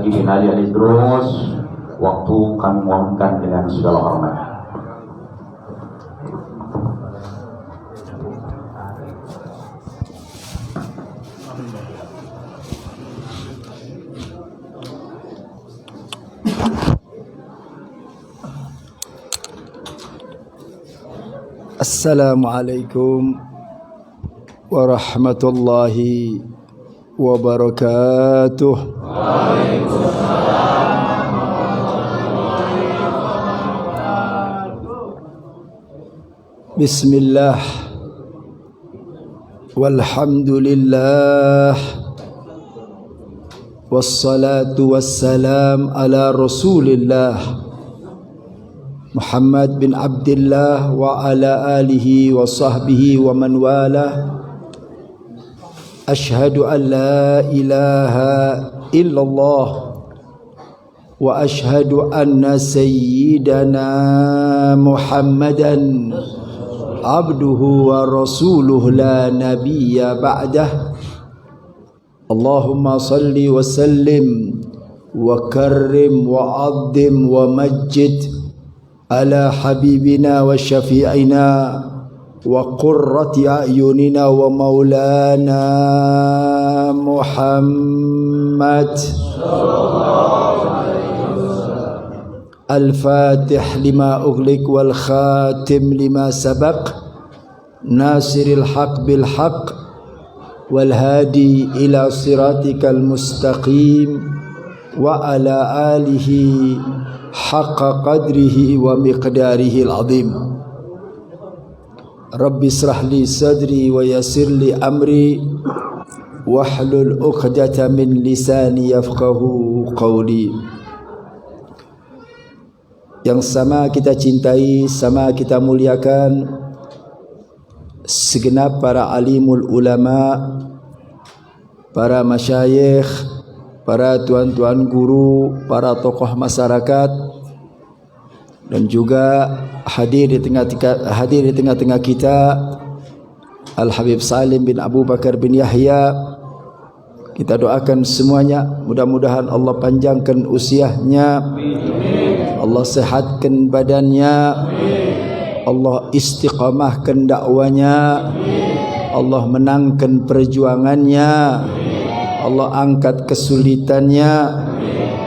Haji Binali Alidrus, waktu kami mohonkan dengan segala hormat. Assalamualaikum warahmatullahi wabarakatuh. Bismillah walhamdulillah wassalatu wassalam ala Rasulillah Muhammad bin Abdullah wa ala alihi wa sahbihi wa man wala. Ashhadu an la ilaha illallah wa ashhadu anna sayyidana Muhammadan abduhu wa rasuluhu la nabiyya ba'dah. Allahumma salli wa sallim wa karrim wa azim wa majjid ala habibina wa syafi'ina wa qurrati a'yunina wa maulana Muhammad al-fatih lima ughliq wal khatim lima sabaq nasiril haq bil haq wal hadi ila siratikal mustaqim wa ala alihi haqqa qadrihi wa miqdarihi al-azim. Rabbi israh li sadri wa yassir li amri wahlul 'uqdatam min lisani yafqahu qawli. Yang sama kita cintai, sama kita muliakan segenap para alimul ulama, para masyayikh, para tuan-tuan guru, para tokoh masyarakat, dan juga hadir di tengah-tengah kita Al-Habib Salim bin Abu Bakar bin Yahya. Kita doakan semuanya, mudah-mudahan Allah panjangkan usianya, Allah sehatkan badannya, Allah istiqamahkan dakwanya, Allah menangkan perjuangannya, Allah angkat kesulitannya,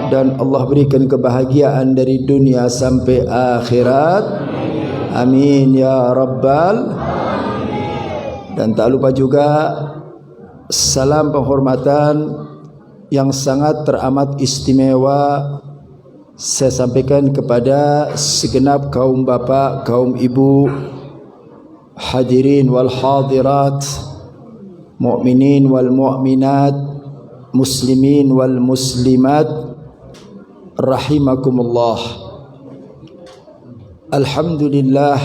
dan Allah berikan kebahagiaan dari dunia sampai akhirat. Amin ya rabbal. Dan tak lupa juga salam penghormatan yang sangat teramat istimewa saya sampaikan kepada segenap kaum bapa, kaum ibu, hadirin wal hadirat, mukminin wal mukminat, muslimin wal muslimat, rahimakumullah. Alhamdulillah,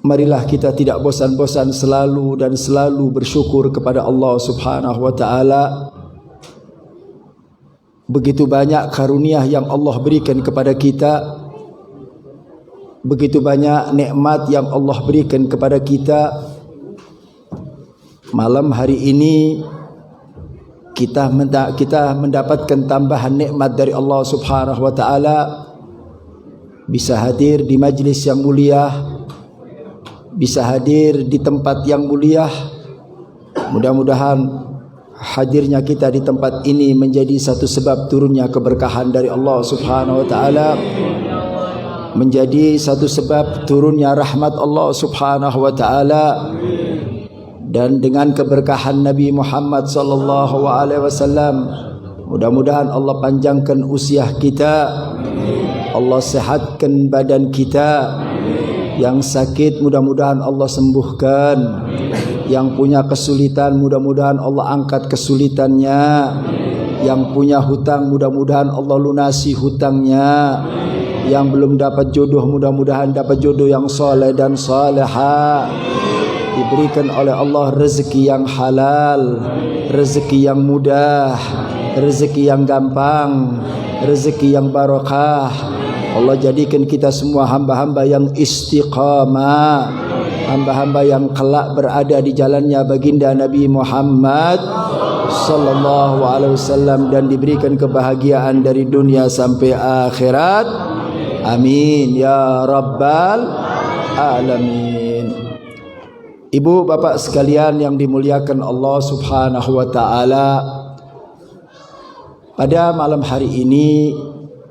marilah kita tidak bosan-bosan selalu dan selalu bersyukur kepada Allah Subhanahu wa taala. Begitu banyak karunia yang Allah berikan kepada kita, begitu banyak nikmat yang Allah berikan kepada kita. Malam hari ini kita mendapatkan tambahan nikmat dari Allah Subhanahu wa taala, bisa hadir di majlis yang mulia, bisa hadir di tempat yang mulia. Mudah-mudahan hadirnya kita di tempat ini menjadi satu sebab turunnya keberkahan dari Allah Subhanahu wa taala, menjadi satu sebab turunnya rahmat Allah Subhanahu wa taala. Dan dengan keberkahan Nabi Muhammad sallallahu alaihi wasallam, mudah-mudahan Allah panjangkan usia kita, Allah sehatkan badan kita. Yang sakit mudah-mudahan Allah sembuhkan, yang punya kesulitan mudah-mudahan Allah angkat kesulitannya, yang punya hutang mudah-mudahan Allah lunasi hutangnya, yang belum dapat jodoh mudah-mudahan dapat jodoh yang soleh dan salehah, diberikan oleh Allah rezeki yang halal, rezeki yang mudah, rezeki yang gampang, rezeki yang barakah. Allah jadikan kita semua hamba-hamba yang istiqamah, hamba-hamba yang kelak berada di jalannya baginda Nabi Muhammad sallallahu alaihi wasallam dan diberikan kebahagiaan dari dunia sampai akhirat. Amin ya rabbal alamin. Ibu bapak sekalian yang dimuliakan Allah Subhanahu wa taala, pada malam hari ini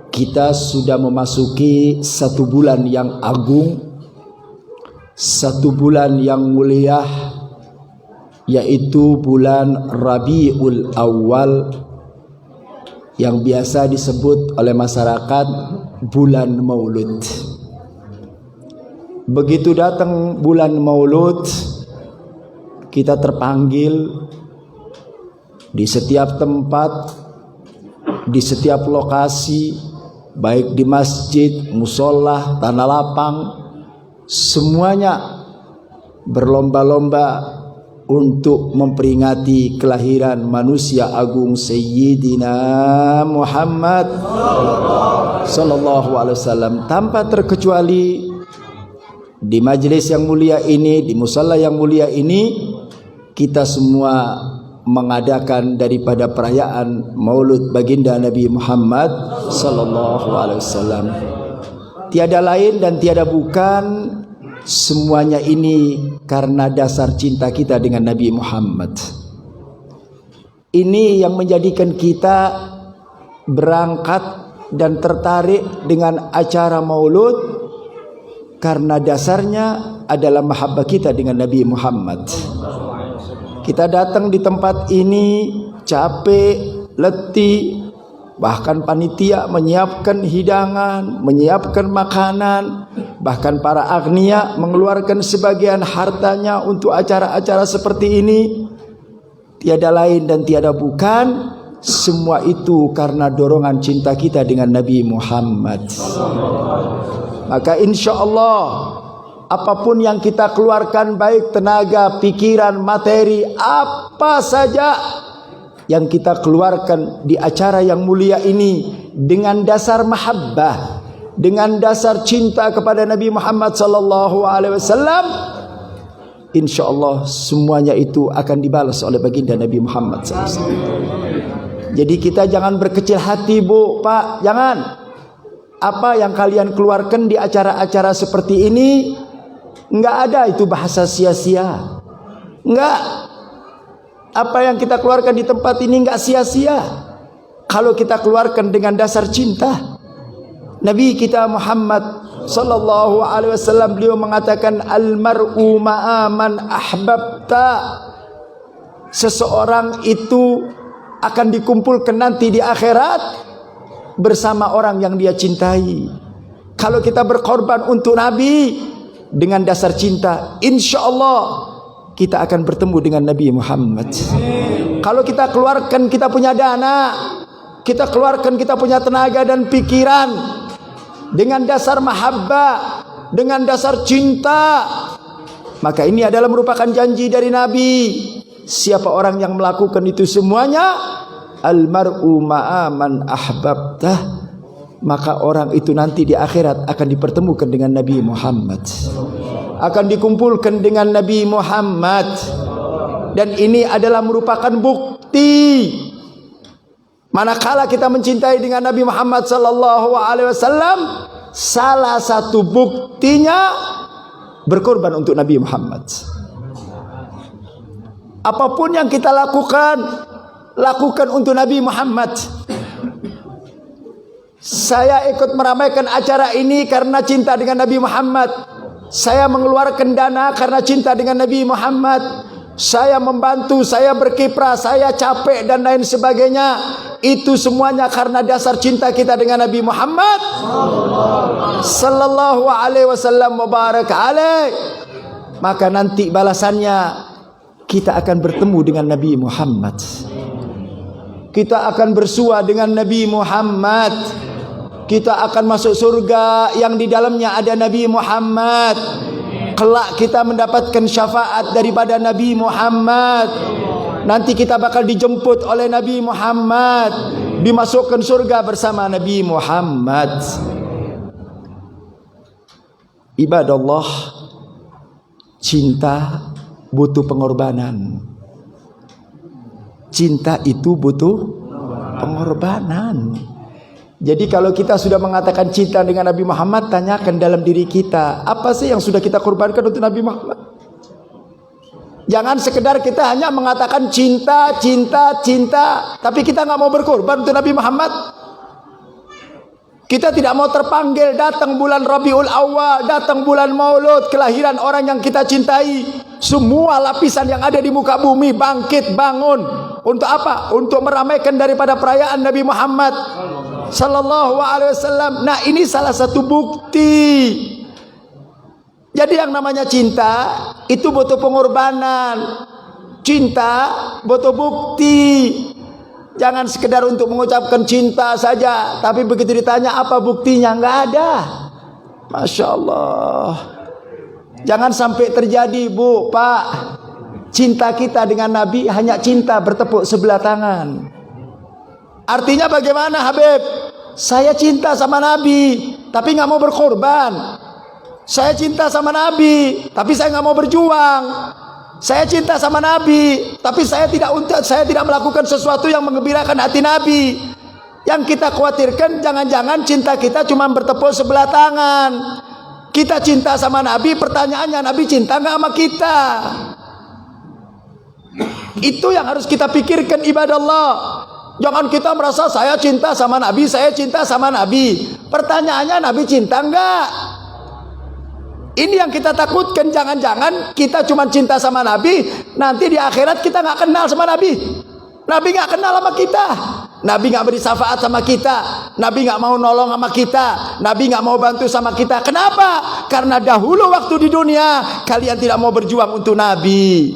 kita sudah memasuki satu bulan yang agung, satu bulan yang mulia, yaitu bulan Rabiul Awal yang biasa disebut oleh masyarakat bulan Maulud. Begitu datang bulan Maulud, kita terpanggil di setiap tempat, di setiap lokasi, baik di masjid, musola, tanah lapang, semuanya berlomba-lomba untuk memperingati kelahiran manusia agung Sayyidina Muhammad sallallahu alaihi wasallam. Tanpa terkecuali di majelis yang mulia ini, di musala yang mulia ini, kita semua mengadakan daripada perayaan Maulud baginda Nabi Muhammad sallallahu alaihi wasallam. Tiada lain dan tiada bukan, semuanya ini karena dasar cinta kita dengan Nabi Muhammad. Ini yang menjadikan kita berangkat dan tertarik dengan acara Maulud, karena dasarnya adalah mahabbah kita dengan Nabi Muhammad. Kita datang di tempat ini capek, letih, bahkan panitia menyiapkan hidangan, menyiapkan makanan, bahkan para agniya mengeluarkan sebagian hartanya untuk acara-acara seperti ini. Tiada lain dan tiada bukan, semua itu karena dorongan cinta kita dengan Nabi Muhammad. Maka insya Allah apapun yang kita keluarkan, baik tenaga, pikiran, materi, apa saja yang kita keluarkan di acara yang mulia ini dengan dasar mahabbah, dengan dasar cinta kepada Nabi Muhammad sallallahu alaihi wasallam, insyaallah semuanya itu akan dibalas oleh baginda Nabi Muhammad sallallahu alaihi wasallam. Jadi kita jangan berkecil hati, Bu, Pak, jangan. Apa yang kalian keluarkan di acara-acara seperti ini, enggak ada itu bahasa sia-sia. Enggak. Apa yang kita keluarkan di tempat ini enggak sia-sia kalau kita keluarkan dengan dasar cinta. Nabi kita Muhammad sallallahu alaihi wasallam, beliau mengatakan al-mar'u ma'a man ahbabta. Seseorang itu akan dikumpulkan nanti di akhirat bersama orang yang dia cintai. Kalau kita berkorban untuk Nabi dengan dasar cinta, insya Allah kita akan bertemu dengan Nabi Muhammad. Kalau kita keluarkan kita punya dana, kita keluarkan kita punya tenaga dan pikiran dengan dasar mahabbah, dengan dasar cinta, maka ini adalah merupakan janji dari Nabi. Siapa orang yang melakukan itu semuanya, al-mar'u ma'a man ahbabtah, maka orang itu nanti di akhirat akan dipertemukan dengan Nabi Muhammad, akan dikumpulkan dengan Nabi Muhammad. Dan ini adalah merupakan bukti manakala kita mencintai dengan Nabi Muhammad sallallahu alaihi wasallam, salah satu buktinya berkorban untuk Nabi Muhammad. Apapun yang kita lakukan, lakukan untuk Nabi Muhammad. Saya ikut meramaikan acara ini karena cinta dengan Nabi Muhammad. Saya mengeluarkan dana karena cinta dengan Nabi Muhammad. Saya membantu, saya berkiprah, saya capek dan lain sebagainya. Itu semuanya karena dasar cinta kita dengan Nabi Muhammad sallallahu alaihi wasallam mubarak alaih. Maka nanti balasannya kita akan bertemu dengan Nabi Muhammad. Kita akan bersua dengan Nabi Muhammad. Kita akan masuk surga yang di dalamnya ada Nabi Muhammad. Kelak kita mendapatkan syafaat daripada Nabi Muhammad. Nanti kita bakal dijemput oleh Nabi Muhammad, dimasukkan surga bersama Nabi Muhammad. Ibadallah, cinta butuh pengorbanan. cinta itu butuh pengorbanan. Jadi kalau kita sudah mengatakan cinta dengan Nabi Muhammad, tanyakan dalam diri kita, apa sih yang sudah kita korbankan untuk Nabi Muhammad? Jangan sekedar kita hanya mengatakan cinta, cinta, cinta, tapi kita nggak mau berkorban untuk Nabi Muhammad. Kita tidak mau terpanggil datang bulan Rabiul Awal, datang bulan Maulud, kelahiran orang yang kita cintai. Semua lapisan yang ada di muka bumi bangkit, bangun. Untuk apa? Untuk meramaikan daripada perayaan Nabi Muhammad Sallallahu Alaihi Wasallam. Nah, ini salah satu bukti. Jadi yang namanya cinta itu butuh pengorbanan. Cinta butuh bukti. Jangan sekedar untuk mengucapkan cinta saja, tapi begitu ditanya apa buktinya, nggak ada. Masya Allah. Jangan sampai terjadi, Bu, Pak, cinta kita dengan Nabi hanya cinta bertepuk sebelah tangan. Artinya bagaimana, Habib? Saya cinta sama Nabi, tapi nggak mau berkorban. Saya cinta sama Nabi, tapi saya nggak mau berjuang. Saya cinta sama Nabi, tapi saya tidak melakukan sesuatu yang menggembirakan hati Nabi. Yang kita khawatirkan jangan-jangan cinta kita cuma bertepuk sebelah tangan. Kita cinta sama Nabi, pertanyaannya Nabi cinta nggak sama kita? Itu yang harus kita pikirkan, ibadah Allah. Jangan kita merasa saya cinta sama Nabi, saya cinta sama Nabi. Pertanyaannya Nabi cinta enggak? Ini yang kita takutkan. Jangan-jangan kita cuma cinta sama Nabi, nanti di akhirat kita nggak kenal sama Nabi. Nabi nggak kenal sama kita. Nabi nggak beri syafaat sama kita. Nabi nggak mau nolong sama kita. Nabi nggak mau bantu sama kita. Kenapa? Karena dahulu waktu di dunia kalian tidak mau berjuang untuk Nabi.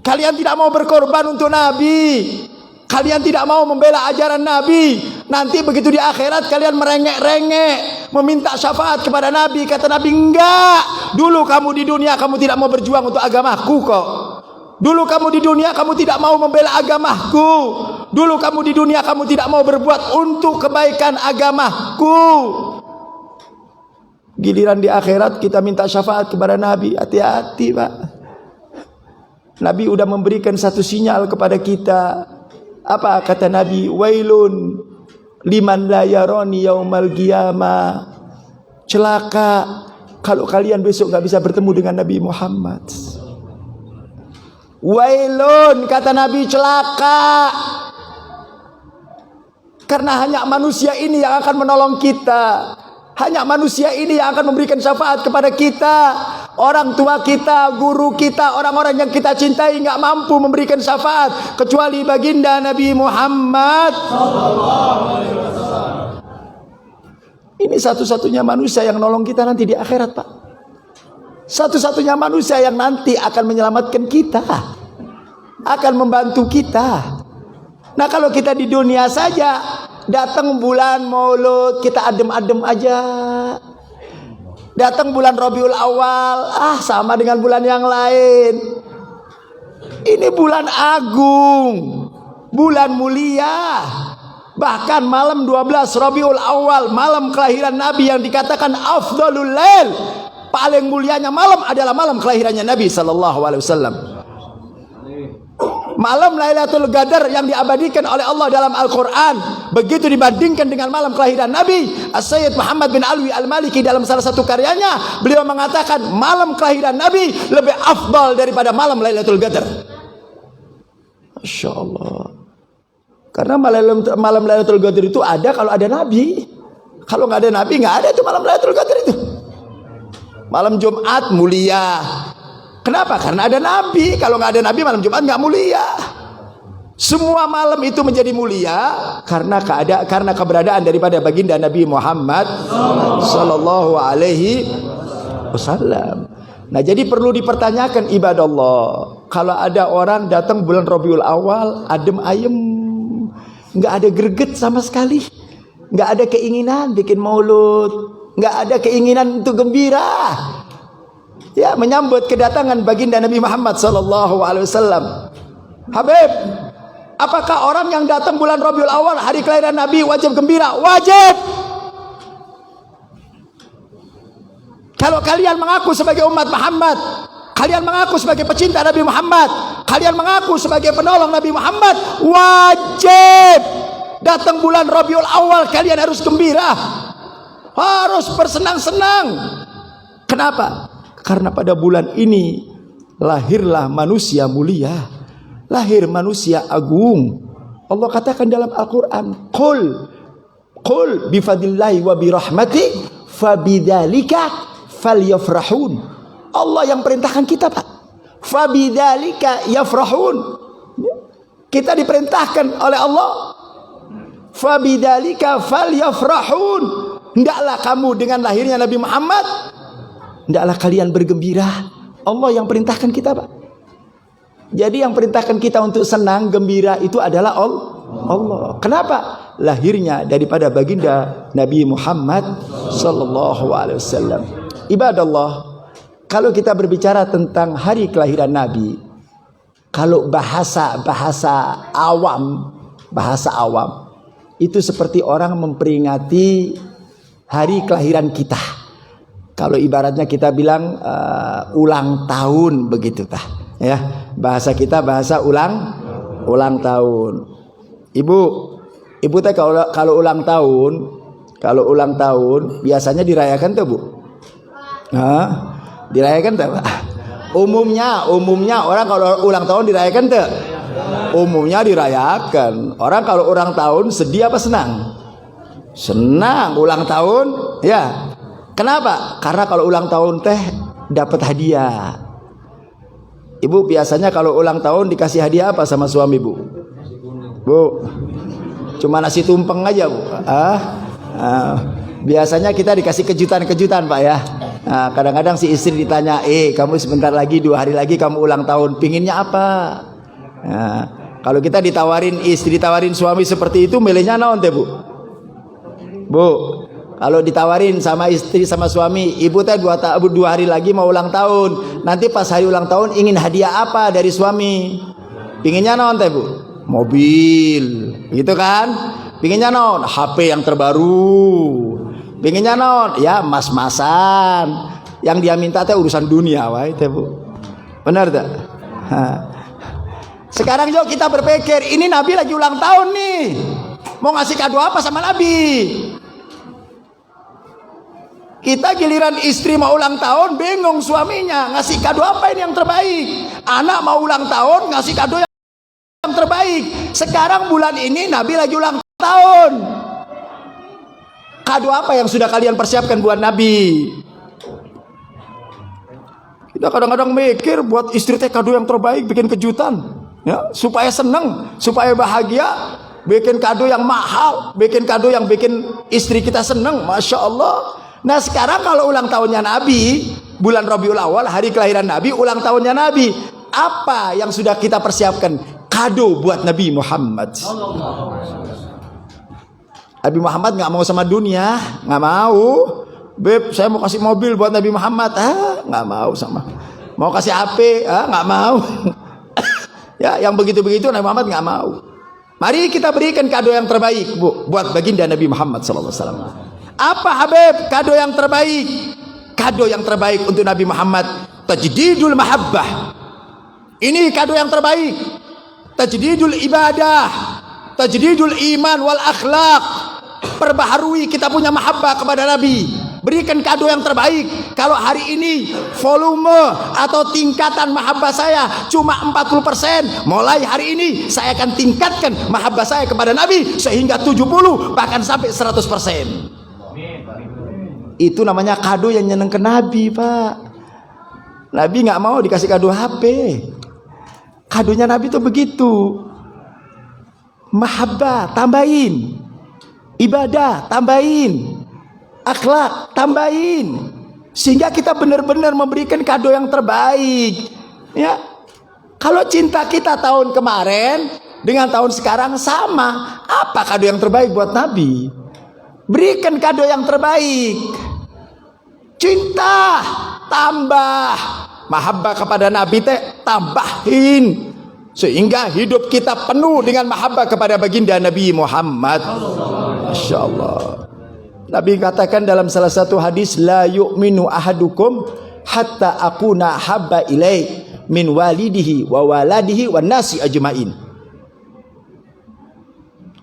Kalian tidak mau berkorban untuk Nabi. Kalian tidak mau membela ajaran Nabi. Nanti begitu di akhirat kalian merengek-rengek, meminta syafaat kepada Nabi. Kata Nabi, enggak. Dulu kamu di dunia kamu tidak mau berjuang untuk agamaku kok. Dulu kamu di dunia kamu tidak mau membela agamaku. Dulu kamu di dunia kamu tidak mau berbuat untuk kebaikan agamaku. Giliran di akhirat kita minta syafaat kepada Nabi. Hati-hati, Pak. Nabi udah memberikan satu sinyal kepada kita. Apa kata Nabi? Wailun liman la yarani yaumal qiyamah. Celaka kalau kalian besok nggak bisa bertemu dengan Nabi Muhammad. Wailun, kata Nabi, celaka. Karena hanya manusia ini yang akan menolong kita. Hanya manusia ini yang akan memberikan syafaat kepada kita. Orang tua kita, guru kita, orang-orang yang kita cintai nggak mampu memberikan syafaat kecuali baginda Nabi Muhammad. Ini satu-satunya manusia yang nolong kita nanti di akhirat, Pak. Satu-satunya manusia yang nanti akan menyelamatkan kita, akan membantu kita. Nah, kalau kita di dunia saja, datang bulan Maulud kita adem-adem aja. Datang bulan Rabiul Awal, sama dengan bulan yang lain. Ini bulan agung, bulan mulia. Bahkan malam 12 Rabiul Awal, malam kelahiran Nabi yang dikatakan afdhalul lail, paling mulianya malam adalah malam kelahirannya Nabi sallallahu alaihi wasallam. Malam Lailatul Qadar yang diabadikan oleh Allah dalam Al-Quran, begitu dibandingkan dengan malam kelahiran Nabi. As-Sayyid Muhammad bin Alwi Al-Maliki dalam salah satu karyanya, beliau mengatakan malam kelahiran Nabi lebih afdal daripada malam Lailatul Qadar. Masya Allah. Karena malam Lailatul Qadar itu ada kalau ada Nabi. Kalau nggak ada Nabi nggak ada itu malam Lailatul Qadar itu. Malam Jumat mulia. Kenapa? Karena ada Nabi. Kalau nggak ada Nabi, malam Jumat nggak mulia. Semua malam itu menjadi mulia karena keberadaan daripada baginda Nabi Muhammad sallallahu alaihi wasallam. Nah, jadi perlu dipertanyakan, ibadah Allah. Kalau ada orang datang bulan Rabiul Awal, adem ayem, nggak ada greget sama sekali, nggak ada keinginan bikin maulud, nggak ada keinginan untuk gembira. Ya, menyambut kedatangan baginda Nabi Muhammad sallallahu alaihi wasallam. Habib, apakah orang yang datang bulan Rabiul Awal hari kelahiran Nabi wajib gembira? Wajib. Kalau kalian mengaku sebagai umat Muhammad, kalian mengaku sebagai pecinta Nabi Muhammad, kalian mengaku sebagai penolong Nabi Muhammad, wajib datang bulan Rabiul Awal kalian harus gembira, harus bersenang-senang. Kenapa? Karena pada bulan ini lahirlah manusia mulia, lahir manusia agung. Allah katakan dalam Al-Quran, Qul bifadillahi wa birahmati fabidzalika falyafrahun. Allah yang perintahkan kita, Pak. Fabidzalika yafrahun. Kita diperintahkan oleh Allah. Fabidzalika falyafrahun. Hendaklah kamu dengan lahirnya Nabi Muhammad, hendaklah kalian bergembira. Allah yang perintahkan kita, Pak. Jadi yang perintahkan kita untuk senang, gembira itu adalah Allah. Kenapa? Lahirnya daripada baginda Nabi Muhammad sallallahu alaihi wasallam. Ibadallah, kalau kita berbicara tentang hari kelahiran Nabi, kalau bahasa awam itu seperti orang memperingati hari kelahiran kita. Kalau ibaratnya kita bilang ulang tahun begitu tah. Ya, bahasa kita bahasa ulang tahun. Ibu teh kalau ulang tahun biasanya dirayakan tuh, Bu? Hah? Dirayakan tuh, Pak? Umumnya orang kalau ulang tahun dirayakan tuh? Umumnya dirayakan. Orang kalau ulang tahun sedih apa senang? Senang ulang tahun, ya. Kenapa? Karena kalau ulang tahun teh dapat hadiah. Ibu biasanya kalau ulang tahun dikasih hadiah apa sama suami, Bu? Bu, cuma nasi tumpeng aja, Bu. Biasanya kita dikasih kejutan-kejutan, Pak, ya. Kadang-kadang si istri ditanya, kamu sebentar lagi 2 hari lagi kamu ulang tahun, pinginnya apa? Kalau kita ditawarin suami seperti itu, milihnya naon teh, Bu? Bu, kalau ditawarin sama istri sama suami, ibu teh 2 hari lagi mau ulang tahun, nanti pas hari ulang tahun ingin hadiah apa dari suami? Pinginnya naon teh, Bu? Mobil, gitu kan? Pinginnya naon? HP yang terbaru. Pinginnya naon? Ya mas-masan. Yang dia minta teh urusan dunia, wae teh, Bu. Benar tak? Sekarang yuk kita berpikir, ini Nabi lagi ulang tahun nih, mau ngasih kado apa sama Nabi? Kita giliran istri mau ulang tahun, bingung suaminya ngasih kado apa ini yang terbaik. Anak mau ulang tahun, ngasih kado yang terbaik. Sekarang bulan ini Nabi lagi ulang tahun. Kado apa yang sudah kalian persiapkan buat Nabi? Kita kadang-kadang mikir buat istri teh kado yang terbaik, bikin kejutan, ya, supaya seneng, supaya bahagia. Bikin kado yang mahal, bikin kado yang bikin istri kita seneng, Masya Allah. Nah sekarang kalau ulang tahunnya Nabi, bulan Rabiul Awal, hari kelahiran Nabi, ulang tahunnya Nabi, apa yang sudah kita persiapkan? Kado buat Nabi Muhammad. Nabi Muhammad nggak mau sama dunia, nggak mau. Beb, saya mau kasih mobil buat Nabi Muhammad, nggak mau sama. Mau kasih HP, nggak mau. Ya, yang begitu-begitu Nabi Muhammad nggak mau. Mari kita berikan kado yang terbaik, Bu, buat baginda Nabi Muhammad SAW. Apa Habib kado yang terbaik? Kado yang terbaik untuk Nabi Muhammad, tajdidul mahabbah. Ini kado yang terbaik. Tajdidul ibadah, tajdidul iman wal akhlak. Perbaharui kita punya mahabbah kepada Nabi. Berikan kado yang terbaik. Kalau hari ini volume atau tingkatan mahabbah saya cuma 40%, mulai hari ini saya akan tingkatkan mahabbah saya kepada Nabi sehingga 70 bahkan sampai 100%. Itu namanya kado yang nyenengkan Nabi, Pak. Nabi nggak mau dikasih kado HP. Kadonya Nabi itu begitu. Mahabbah tambahin, ibadah tambahin, akhlak tambahin, sehingga kita benar-benar memberikan kado yang terbaik. Ya, kalau cinta kita tahun kemarin dengan tahun sekarang sama, apa kado yang terbaik buat Nabi? Berikan kado yang terbaik. Cinta tambah, mahabbah kepada Nabi teh tambahin, sehingga hidup kita penuh dengan mahabbah kepada baginda Nabi Muhammad. Masya Allah. Nabi katakan dalam salah satu hadis, la yu'minu ahadukum hatta akuna habba ilai min walidihi wa waladihi wan nasi ajmain.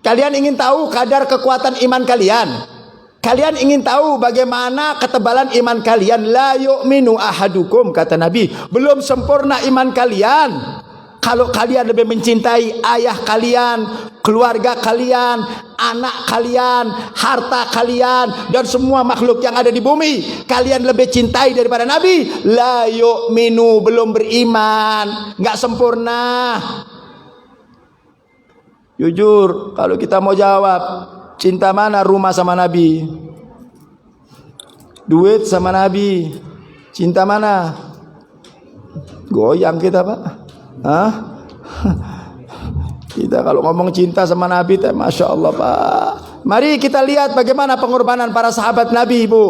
Kalian ingin tahu kadar kekuatan iman kalian? Kalian ingin tahu bagaimana ketebalan iman kalian? La yu'minu ahadukum, kata Nabi, belum sempurna iman kalian kalau kalian lebih mencintai ayah kalian, keluarga kalian, anak kalian, harta kalian, dan semua makhluk yang ada di bumi. Kalian lebih cintai daripada Nabi. La yu'minu, belum beriman, nggak sempurna. Jujur, kalau kita mau jawab, cinta mana rumah sama Nabi? Duit sama Nabi? Cinta mana? Goyang kita, Pak. Hah? Kita kalau ngomong cinta sama Nabi, Masya Allah, Pak. Mari kita lihat bagaimana pengorbanan para sahabat Nabi, Ibu.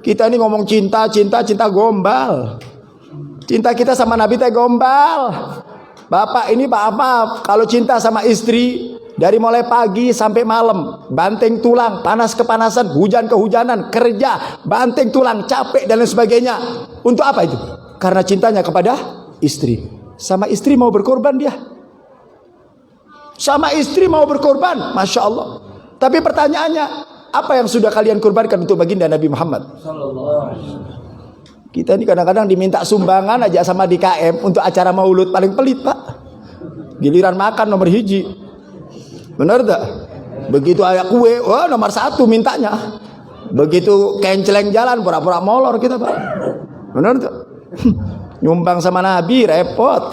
Kita ini ngomong cinta gombal. Cinta kita sama Nabi gombal. Bapak ini maaf, kalau cinta sama istri dari mulai pagi sampai malam, banting tulang, panas kepanasan, hujan kehujanan, kerja, banting tulang, capek dan lain sebagainya. Untuk apa itu? Karena cintanya kepada istri. Sama istri mau berkorban dia. Sama istri mau berkorban, Masya Allah. Tapi pertanyaannya, apa yang sudah kalian korbankan untuk baginda Nabi Muhammad? Kita ini kadang-kadang diminta sumbangan aja sama DKM untuk acara maulud, paling pelit, Pak. Giliran makan nomor hiji. Benar tak? Begitu ayah kue, wah nomor 1 mintanya. Begitu kenceleng jalan, pura-pura molor kita, Pak. Benar tak? Nyumbang sama Nabi repot.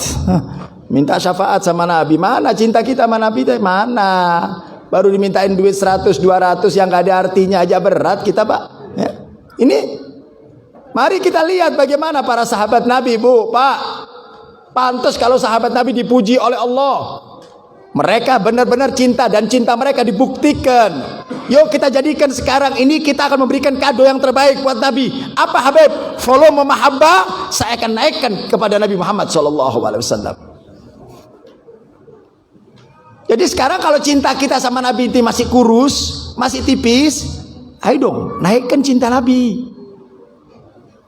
Minta syafaat sama Nabi, mana cinta kita sama Nabi teh? Mana? Baru dimintain duit 100, 200 yang gak ada artinya aja berat kita, Pak. Ya. Ini mari kita lihat bagaimana para sahabat Nabi, Bu, Pak. Pantas kalau sahabat Nabi dipuji oleh Allah. Mereka benar-benar cinta dan cinta mereka dibuktikan. Yuk kita jadikan sekarang ini, kita akan memberikan kado yang terbaik buat Nabi. Apa, Habib? Volume mahabbah saya akan naikkan kepada Nabi Muhammad SAW. Jadi sekarang kalau cinta kita sama Nabi ini masih kurus, masih tipis, ayo dong naikkan cinta Nabi.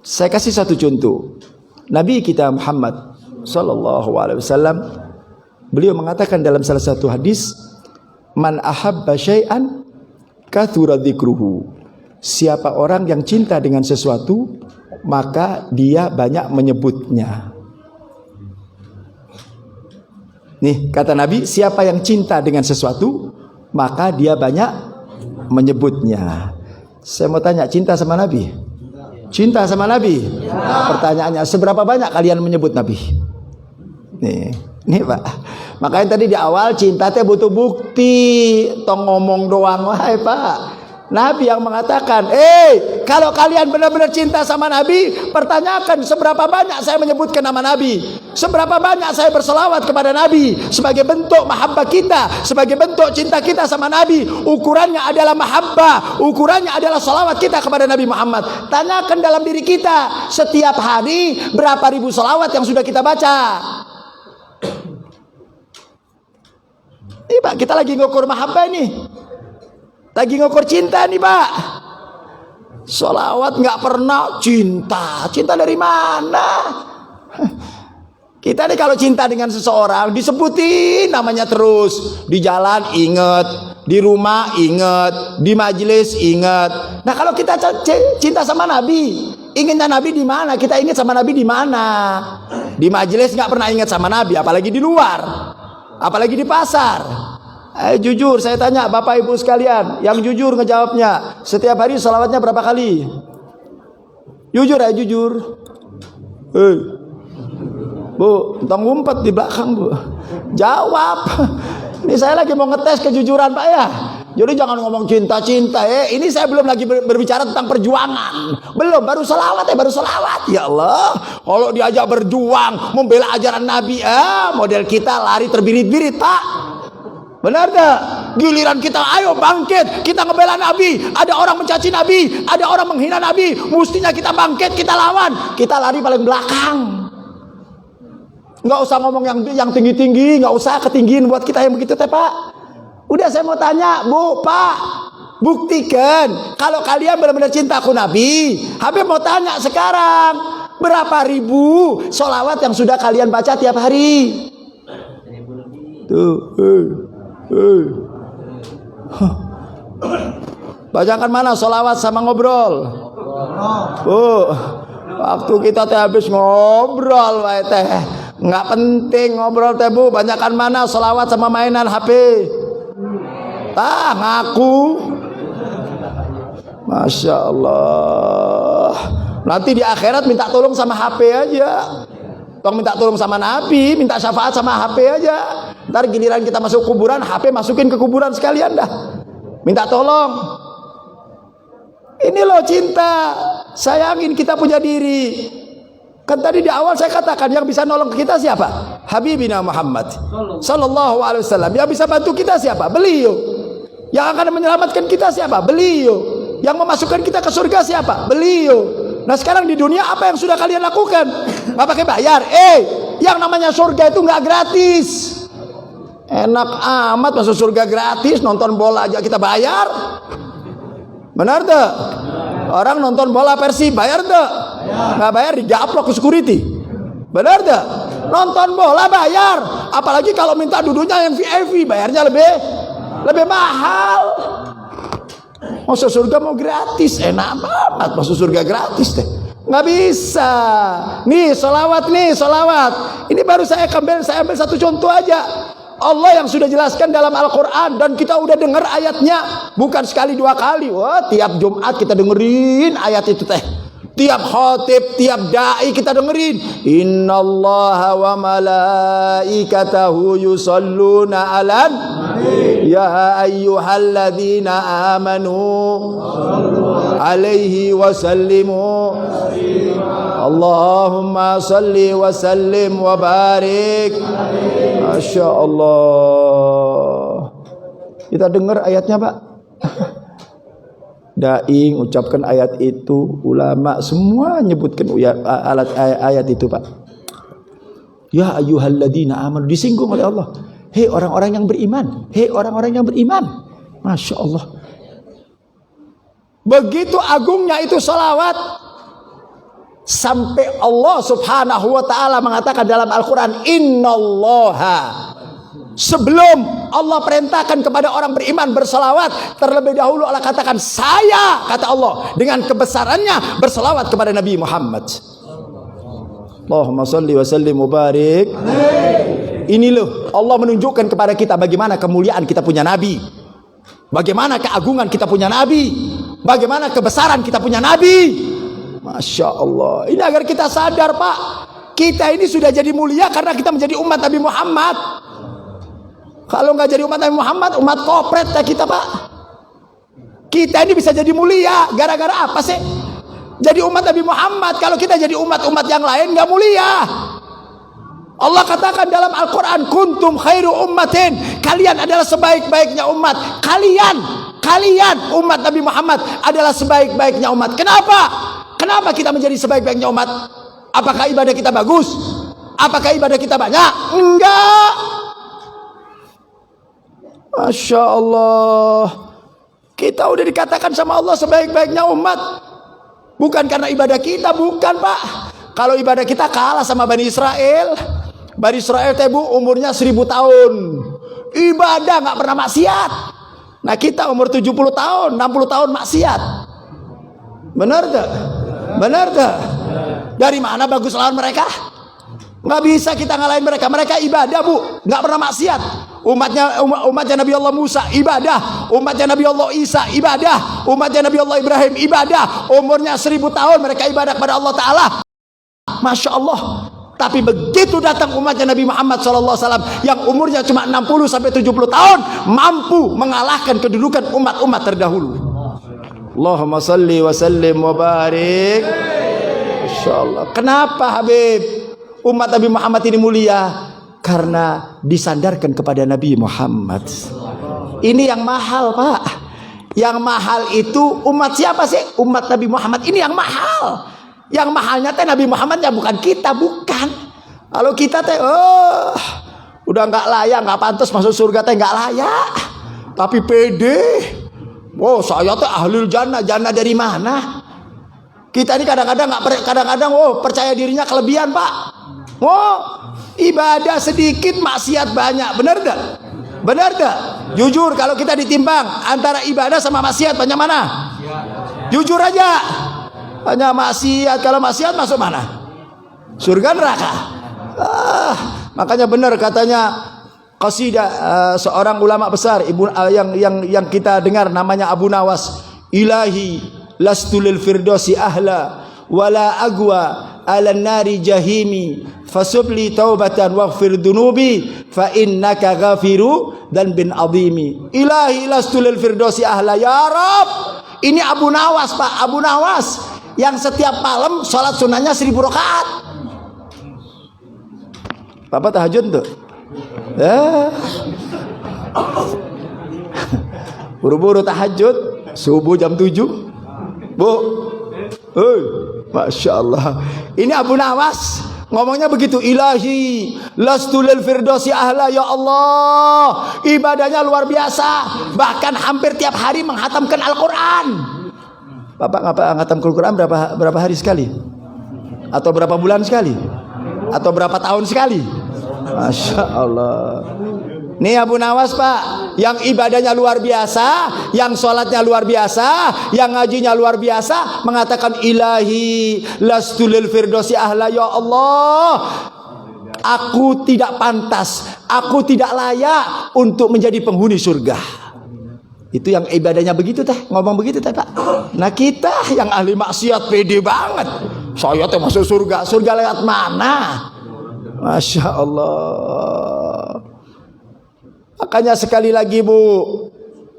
Saya kasih satu contoh. Nabi kita Muhammad SAW, beliau mengatakan dalam salah satu hadis, man ahabba syai'an kathura dzikruhu. Siapa orang yang cinta dengan sesuatu, maka dia banyak menyebutnya. Nih kata Nabi, siapa yang cinta dengan sesuatu, maka dia banyak menyebutnya. Saya mau tanya, cinta sama Nabi? Cinta sama Nabi? Pertanyaannya, seberapa banyak kalian menyebut Nabi? Nih Pak. Makanya tadi di awal, cinta teh butuh bukti. Tong ngomong doang, wahai Pak. Nabi yang mengatakan, kalau kalian benar-benar cinta sama Nabi, pertanyakan seberapa banyak saya menyebutkan nama Nabi, seberapa banyak saya berselawat kepada Nabi, sebagai bentuk mahabbah kita, sebagai bentuk cinta kita sama Nabi. Ukurannya adalah mahabbah, ukurannya adalah selawat kita kepada Nabi Muhammad. Tanyakan dalam diri kita, setiap hari berapa ribu selawat yang sudah kita baca. Ini Pak, kita lagi ngukur mahabbah nih, lagi ngukur cinta nih Pak. Sholawat nggak pernah, cinta dari mana? Kita nih kalau cinta dengan seseorang disebutin namanya terus. Di jalan inget, di rumah inget, di majelis inget. Nah kalau kita cinta sama Nabi, ingatnya Nabi di mana? Kita ingat sama Nabi di mana? Di majelis nggak pernah ingat sama Nabi, apalagi di luar, apalagi di pasar. Jujur saya tanya Bapak Ibu sekalian, yang jujur ngejawabnya, setiap hari salawatnya berapa kali? Jujur ya, jujur. Bu, entong ngumpet di belakang Bu. Jawab. Ini saya lagi mau ngetes kejujuran Pak ya. Jadi jangan ngomong cinta-cinta ya. Ini saya belum lagi berbicara tentang perjuangan. Belum, baru salawat ya, baru salawat. Ya Allah, kalau diajak berjuang, membela ajaran Nabi, model kita lari terbirit-birit Pak. Benar tak? Giliran kita ayo bangkit, kita ngebela Nabi, ada orang mencaci Nabi, ada orang menghina Nabi, mestinya kita bangkit, kita lawan. Kita lari paling belakang. Nggak usah ngomong yang tinggi-tinggi, nggak usah ketinggian buat kita yang begitu teh Pak. Udah saya mau tanya Bu, Pak, buktikan kalau kalian benar-benar cinta aku Nabi. Habib mau tanya sekarang, Berapa ribu sholawat yang sudah kalian baca tiap hari? Tuh, bacakan mana sholawat sama ngobrol? Waktu kita teh habis ngobrol, teh nggak penting ngobrol teh bu. Bacakan mana sholawat sama mainan HP? Ngaku. Masya Allah. Nanti di akhirat minta tolong sama HP aja. Tolong minta tolong sama Nabi, minta syafaat sama HP aja. Ntar giliran kita masuk kuburan, HP masukin ke kuburan sekalian dah. Minta tolong. Ini loh cinta. Sayangin kita punya diri. Kan tadi di awal saya katakan yang bisa nolong kita siapa? Habibina Muhammad sallallahu alaihi wasallam. Yang bisa bantu kita siapa? Beliau. Yang akan menyelamatkan kita siapa? Beliau. Yang memasukkan kita ke surga siapa? Beliau. Nah sekarang di dunia apa yang sudah kalian lakukan? Nggak pakai bayar. Yang namanya surga itu nggak gratis. Enak amat masuk surga gratis. Nonton bola aja kita bayar. Benar tuh? Orang nonton bola Persib bayar tuh? Nggak bayar digaplok ke security. Benar tuh? Nonton bola bayar. Apalagi kalau minta duduknya yang VIP, bayarnya lebih mahal. Masuk surga mau gratis, enak banget masuk surga gratis deh. Nggak bisa. Nih solawat. Ini baru saya ambil satu contoh aja. Allah yang sudah jelaskan dalam Al-Quran dan kita udah dengar ayatnya bukan sekali dua kali. Wah, tiap Jumat kita dengerin ayat itu teh. Tiap khotib, tiap dai kita dengerin. Innallaha wa malaikatahu yusalluna 'alan ya ayyuhalladzina amanu alaihi wa sallimu. Allahumma salli wa sallim wa barik. Masya Allah. Kita dengar ayatnya Pak. Dai ucapkan ayat itu, ulama semua nyebutkan ayat itu Pak. Ya ayyuhalladzina amanu, disinggung oleh Allah. Hei orang-orang yang beriman, hei orang-orang yang beriman. Masya Allah. Begitu agungnya itu salawat, sampai Allah subhanahu wa ta'ala mengatakan dalam Al-Quran, innallaha, sebelum Allah perintahkan kepada orang beriman bersalawat, terlebih dahulu Allah katakan, saya, kata Allah, dengan kebesarannya bersalawat kepada Nabi Muhammad. Allahumma salli wa sallim mubarik. Ini loh Allah menunjukkan kepada kita bagaimana kemuliaan kita punya Nabi, bagaimana keagungan kita punya Nabi, bagaimana kebesaran kita punya Nabi. Masya Allah. Ini agar kita sadar Pak, kita ini sudah jadi mulia karena kita menjadi umat Nabi Muhammad. Kalau nggak jadi umat Nabi Muhammad, umat kopret ya kita Pak. Kita ini bisa jadi mulia gara-gara apa sih? Jadi umat Nabi Muhammad. Kalau kita jadi umat-umat yang lain nggak mulia. Allah katakan dalam Al-Quran, kuntum khairu ummatin, kalian adalah sebaik-baiknya umat. Kalian umat Nabi Muhammad adalah sebaik-baiknya umat. Kenapa kita menjadi sebaik-baiknya umat? Apakah ibadah kita bagus? Apakah ibadah kita banyak? Enggak. Masya Allah. Kita udah dikatakan sama Allah sebaik-baiknya umat. Bukan karena ibadah kita, bukan Pak. Kalau ibadah kita kalah sama Bani Israel. Bani Israel tebu umurnya 1000 tahun. Ibadah gak pernah maksiat. Nah kita umur 70 tahun, 60 tahun maksiat. Benar tak? Benar tak? Dari mana bagus lawan mereka? Nggak bisa kita ngalahin mereka. Mereka ibadah Bu, nggak pernah maksiat. Umatnya Nabi Allah Musa ibadah, umatnya Nabi Allah Isa ibadah, umatnya Nabi Allah Ibrahim ibadah. Umurnya 1000 tahun mereka ibadah kepada Allah Ta'ala. Masya Allah. Tapi begitu datang umatnya Nabi Muhammad SAW yang umurnya cuma 60-70 tahun, mampu mengalahkan kedudukan umat-umat terdahulu. Allahumma salli wa sallim wa barik. Masya Allah. Kenapa Habib umat Nabi Muhammad ini mulia? Karena disandarkan kepada Nabi Muhammad. Ini yang mahal Pak. Yang mahal itu umat siapa sih? Umat Nabi Muhammad ini yang mahal. Yang mahalnya teh Nabi Muhammad ya, bukan kita, bukan. Kalau kita teh udah nggak layak, nggak pantas masuk surga teh, nggak layak. Tapi pede. Oh saya teh ahlul jannah. Jannah dari mana? Kita ini kadang-kadang percaya dirinya kelebihan, Pak. Ibadah sedikit, maksiat banyak. Benar enggak? Benar enggak? Jujur, kalau kita ditimbang antara ibadah sama maksiat, banyak mana? Jujur aja. Hanya maksiat. Kalau maksiat masuk mana? Surga neraka. Makanya benar katanya qasidah seorang ulama besar yang kita dengar namanya Abu Nawas. Ilahi lastu lil firdausi ahla wala agwa ala nari jahimi fasubli taubatan waghfir dunubi fa innaka ghafiru dan bin azimi. Ilahi lastu lil firdausi ahla. Ya Rab, ini Abu Nawas, Pak. Abu Nawas yang setiap malam sholat sunnahnya 1000 rakaat. Bapak tahajud tuh. Buru-buru tahajud subuh jam 7. Bu, Masya Allah. Ini Abu Nawas ngomongnya begitu. Ilahi lastu lil firdausi ahla. Ya Allah, ibadahnya luar biasa, bahkan hampir tiap hari menghatamkan Al-Quran. Bapak ngatam Al-Quran berapa hari sekali? Atau berapa bulan sekali? Atau berapa tahun sekali? Masya Allah. Nih Abu Nawas, Pak, yang ibadahnya luar biasa, yang sholatnya luar biasa, yang ngajinya luar biasa, mengatakan ilahi lastu lil firdausi ahla. Ya Allah, aku tidak pantas, aku tidak layak untuk menjadi penghuni surga. Itu yang ibadahnya begitu teh, ngomong begitu teh, Pak. Nah kita yang ahli maksiat pede banget. Saya teh masuk surga. Surga lewat mana? Masya Allah. Makanya sekali lagi, Bu,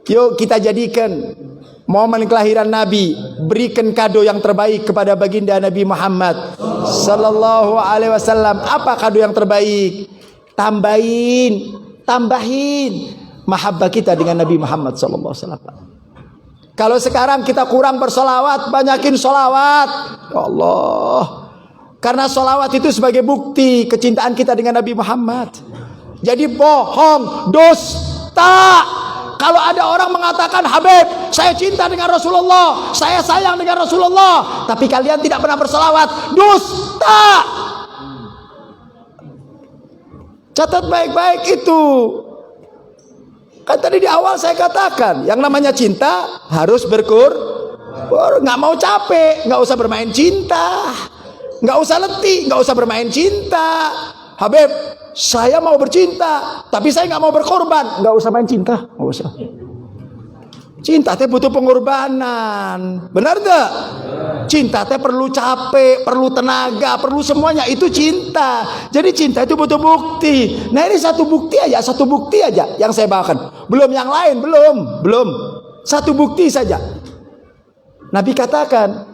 yuk kita jadikan momen kelahiran Nabi, berikan kado yang terbaik kepada baginda Nabi Muhammad sallallahu alaihi wasallam. Apa kado yang terbaik? Tambahin mahabbah kita dengan Nabi Muhammad sallallahu alaihi wasallam. Kalau sekarang kita kurang bersolawat, banyakin solawat. Ya Allah, karena solawat itu sebagai bukti kecintaan kita dengan Nabi Muhammad. Jadi bohong, dusta kalau ada orang mengatakan, Habib, saya cinta dengan Rasulullah, saya sayang dengan Rasulullah, tapi kalian tidak pernah bersolawat. Dusta. Catat baik-baik itu. Kan tadi di awal saya katakan, yang namanya cinta harus nggak mau capek, nggak usah bermain cinta, nggak usah letih, nggak usah bermain cinta. Habib, saya mau bercinta, tapi saya nggak mau berkorban. Nggak usah main cinta, nggak usah. Cinta teh butuh pengorbanan, benar nggak? Cinta teh perlu capek, perlu tenaga, perlu semuanya. Itu cinta. Jadi cinta itu butuh bukti. Nah ini satu bukti aja yang saya bawakan. Belum yang lain, belum. Satu bukti saja. Nabi katakan,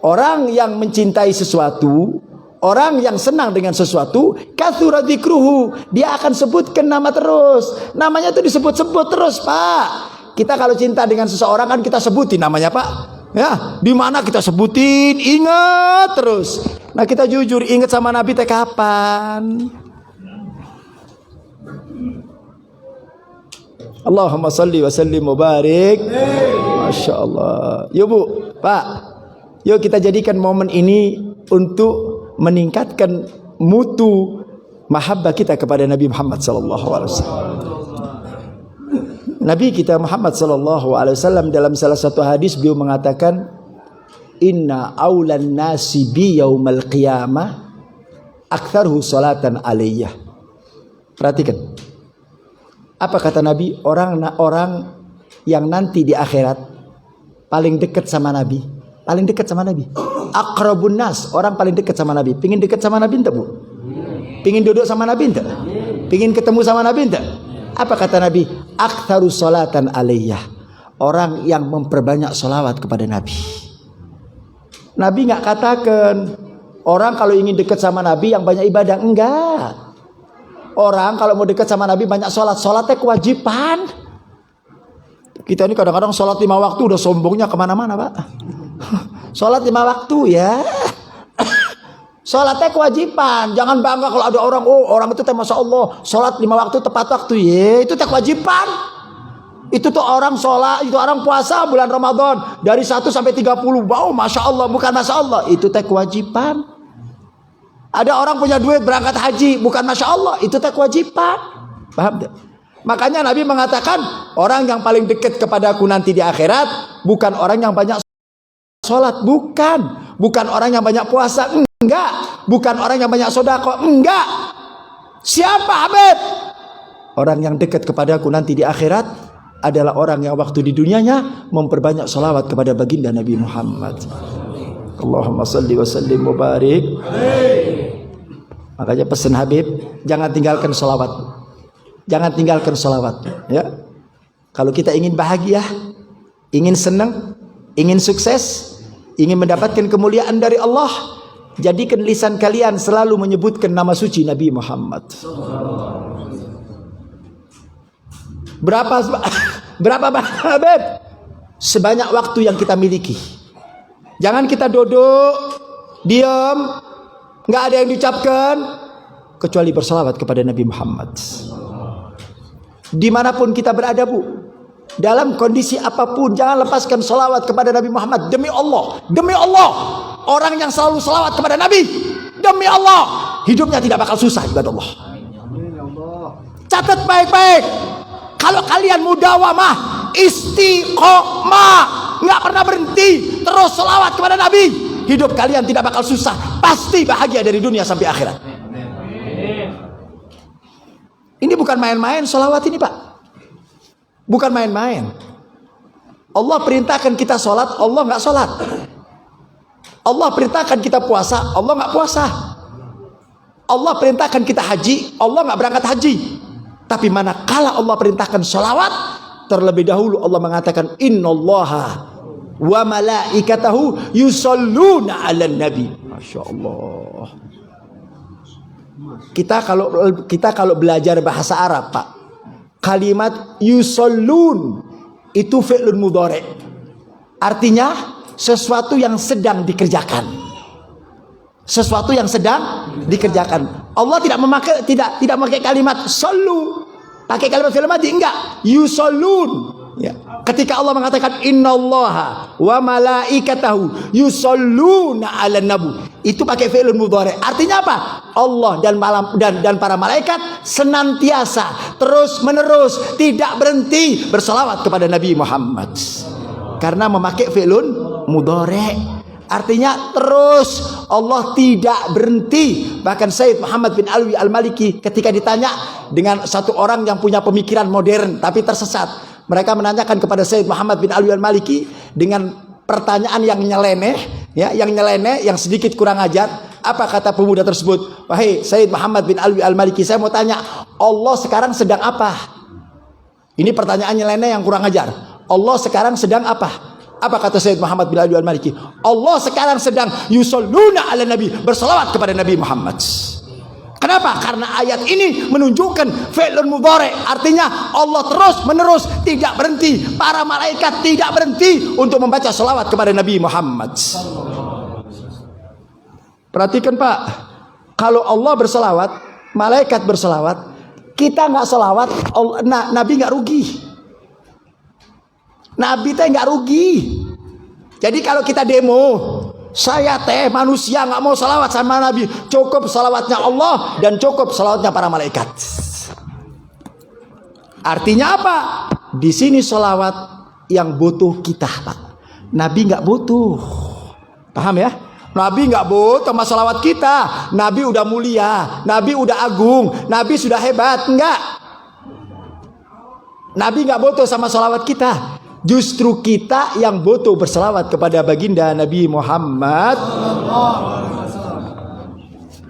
orang yang mencintai sesuatu, orang yang senang dengan sesuatu, katsura dzikruhu, dia akan sebutkan nama terus. Namanya itu disebut-sebut terus, Pak. Kita kalau cinta dengan seseorang kan kita sebutin namanya, Pak. Ya, di mana kita sebutin, ingat terus. Nah, kita jujur ingat sama Nabi teh kapan? Allahumma salli wa sallim mubarik. Masya Allah. Yuk Bu, Pak, yuk kita jadikan momen ini untuk meningkatkan mutu mahabbah kita kepada Nabi Muhammad sallallahu alaihi wasallam. Nabi kita Muhammad sallallahu alaihi wasallam dalam salah satu hadis beliau mengatakan, inna aulan nasi bi yaumal qiyamah aktsaruhu salatan alaiyah. Perhatikan. Apa kata Nabi? Orang yang nanti di akhirat paling dekat sama Nabi. Paling dekat sama Nabi. Aqrabun nas, orang paling dekat sama Nabi. Pingin dekat sama Nabi enggak, Bu? Pingin duduk sama Nabi enggak? Pingin ketemu sama Nabi enggak? Apa kata Nabi? Aktsaru salatan alaiyah. Orang yang memperbanyak salawat kepada Nabi. Nabi enggak katakan orang kalau ingin dekat sama Nabi yang banyak ibadah, enggak. Orang kalau mau dekat sama Nabi banyak sholat. Sholatnya kewajiban. Kita ini kadang-kadang sholat 5 waktu udah sombongnya kemana-mana, Pak. Sholat 5 waktu ya. Sholatnya kewajiban. Jangan bangga kalau ada orang, oh orang itu Masya Allah sholat 5 waktu tepat waktu. Ya itu kewajiban. Itu tuh orang sholat, itu orang puasa bulan Ramadan dari 1 sampai 30. Wow, Masya Allah, bukan Masya Allah. Itu teh kewajiban. Ada orang punya duit berangkat haji, bukan Masya Allah. Itu teh kewajiban. Paham tak? Makanya Nabi mengatakan, orang yang paling dekat kepadaku nanti di akhirat bukan orang yang banyak sholat, bukan orang yang banyak puasa, enggak, bukan orang yang banyak sedekah, enggak. Siapa Habib? Orang yang dekat kepadaku nanti di akhirat adalah orang yang waktu di dunianya memperbanyak salawat kepada baginda Nabi Muhammad. Allahumma salli wa sallim wa barik. Makanya pesan Habib, jangan tinggalkan salawat. Jangan tinggalkan salawat, ya. Kalau kita ingin bahagia, ingin senang, ingin sukses, ingin mendapatkan kemuliaan dari Allah, jadikan lisan kalian selalu menyebutkan nama suci Nabi Muhammad. Berapa Habib? Sebanyak waktu yang kita miliki. Jangan kita duduk, diam, nggak ada yang diucapkan kecuali bersalawat kepada Nabi Muhammad. Dimanapun kita berada, Bu, dalam kondisi apapun, jangan lepaskan salawat kepada Nabi Muhammad. Demi Allah, orang yang selalu salawat kepada Nabi, demi Allah, hidupnya tidak bakal susah, ibadallah. Catat baik-baik. Kalau kalian mudawamah, istiqomah, nggak pernah berhenti, terus selawat kepada Nabi, hidup kalian tidak bakal susah, pasti bahagia dari dunia sampai akhirat. Ini bukan main-main selawat ini, Pak. Bukan main-main. Allah perintahkan kita sholat, Allah nggak sholat. Allah perintahkan kita puasa, Allah nggak puasa. Allah perintahkan kita haji, Allah nggak berangkat haji. Tapi manakala Allah perintahkan sholawat, terlebih dahulu Allah mengatakan innallaha wa malaikatahu yusholluna 'alan nabi. Masya Allah. Kita kalau belajar bahasa Arab, Pak, kalimat yusollun itu fi'lun mudhari'. Artinya sesuatu yang sedang dikerjakan. Sesuatu yang sedang dikerjakan. Allah tidak memakai kalimat sallu, pakai kalimat fi'il madhi, enggak. Yusollun. Ya. Ketika Allah mengatakan innallaha wa malaikatahu yusholluna 'alan nabi, itu pakai fi'il mudhari'. Artinya apa? Allah dan para malaikat senantiasa terus menerus tidak berhenti berselawat kepada Nabi Muhammad. Karena memakai fi'ilun mudhari'. Artinya terus, Allah tidak berhenti. Bahkan Sayyid Muhammad bin Alwi Al-Maliki ketika ditanya dengan satu orang yang punya pemikiran modern tapi tersesat, mereka menanyakan kepada Sayyid Muhammad bin Alwi Al-Maliki dengan pertanyaan yang nyeleneh, ya, yang sedikit kurang ajar. Apa kata pemuda tersebut? Wahai Sayyid Muhammad bin Alwi Al-Maliki, saya mau tanya, Allah sekarang sedang apa? Ini pertanyaan nyeleneh yang kurang ajar. Allah sekarang sedang apa? Apa kata Sayyid Muhammad bin Alwi Al-Maliki? Allah sekarang sedang yusholluna 'ala nabi, berselawat kepada Nabi Muhammad. Kenapa? Karena ayat ini menunjukkan fi'lun mudhari', artinya Allah terus menerus tidak berhenti, para malaikat tidak berhenti untuk membaca selawat kepada Nabi Muhammad. Perhatikan, Pak, kalau Allah berselawat, malaikat berselawat, kita nggak selawat, Nabi nggak rugi. Nabi teh nggak rugi. Jadi kalau kita demo, saya teh manusia nggak mau salawat sama Nabi, cukup salawatnya Allah dan cukup salawatnya para malaikat. Artinya apa? Di sini salawat yang butuh kita, Pak. Nabi nggak butuh. Paham ya? Nabi nggak butuh sama salawat kita. Nabi udah mulia, Nabi udah agung, Nabi sudah hebat. Enggak. Nabi nggak butuh sama salawat kita. Justru kita yang butuh berselawat kepada baginda Nabi Muhammad.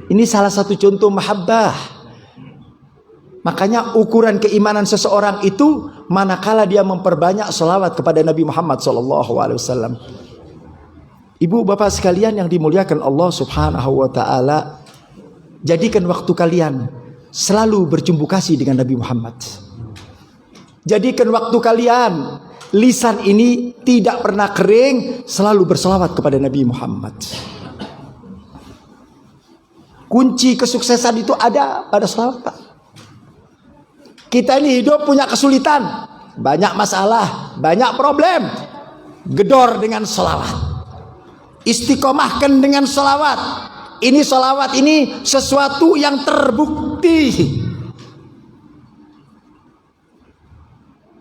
Ini salah satu contoh mahabbah. Makanya ukuran keimanan seseorang itu manakala dia memperbanyak selawat kepada Nabi Muhammad SAW. Ibu bapak sekalian yang dimuliakan Allah Subhanahu wa ta'ala, jadikan waktu kalian selalu berjumpa kasih dengan Nabi Muhammad. Jadikan waktu kalian, lisan ini tidak pernah kering, selalu berselawat kepada Nabi Muhammad. Kunci kesuksesan itu ada pada selawat, Pak. Kita ini hidup punya kesulitan, banyak masalah, banyak problem, gedor dengan sholawat, istiqomahkan dengan sholawat. Ini sholawat ini sesuatu yang terbukti.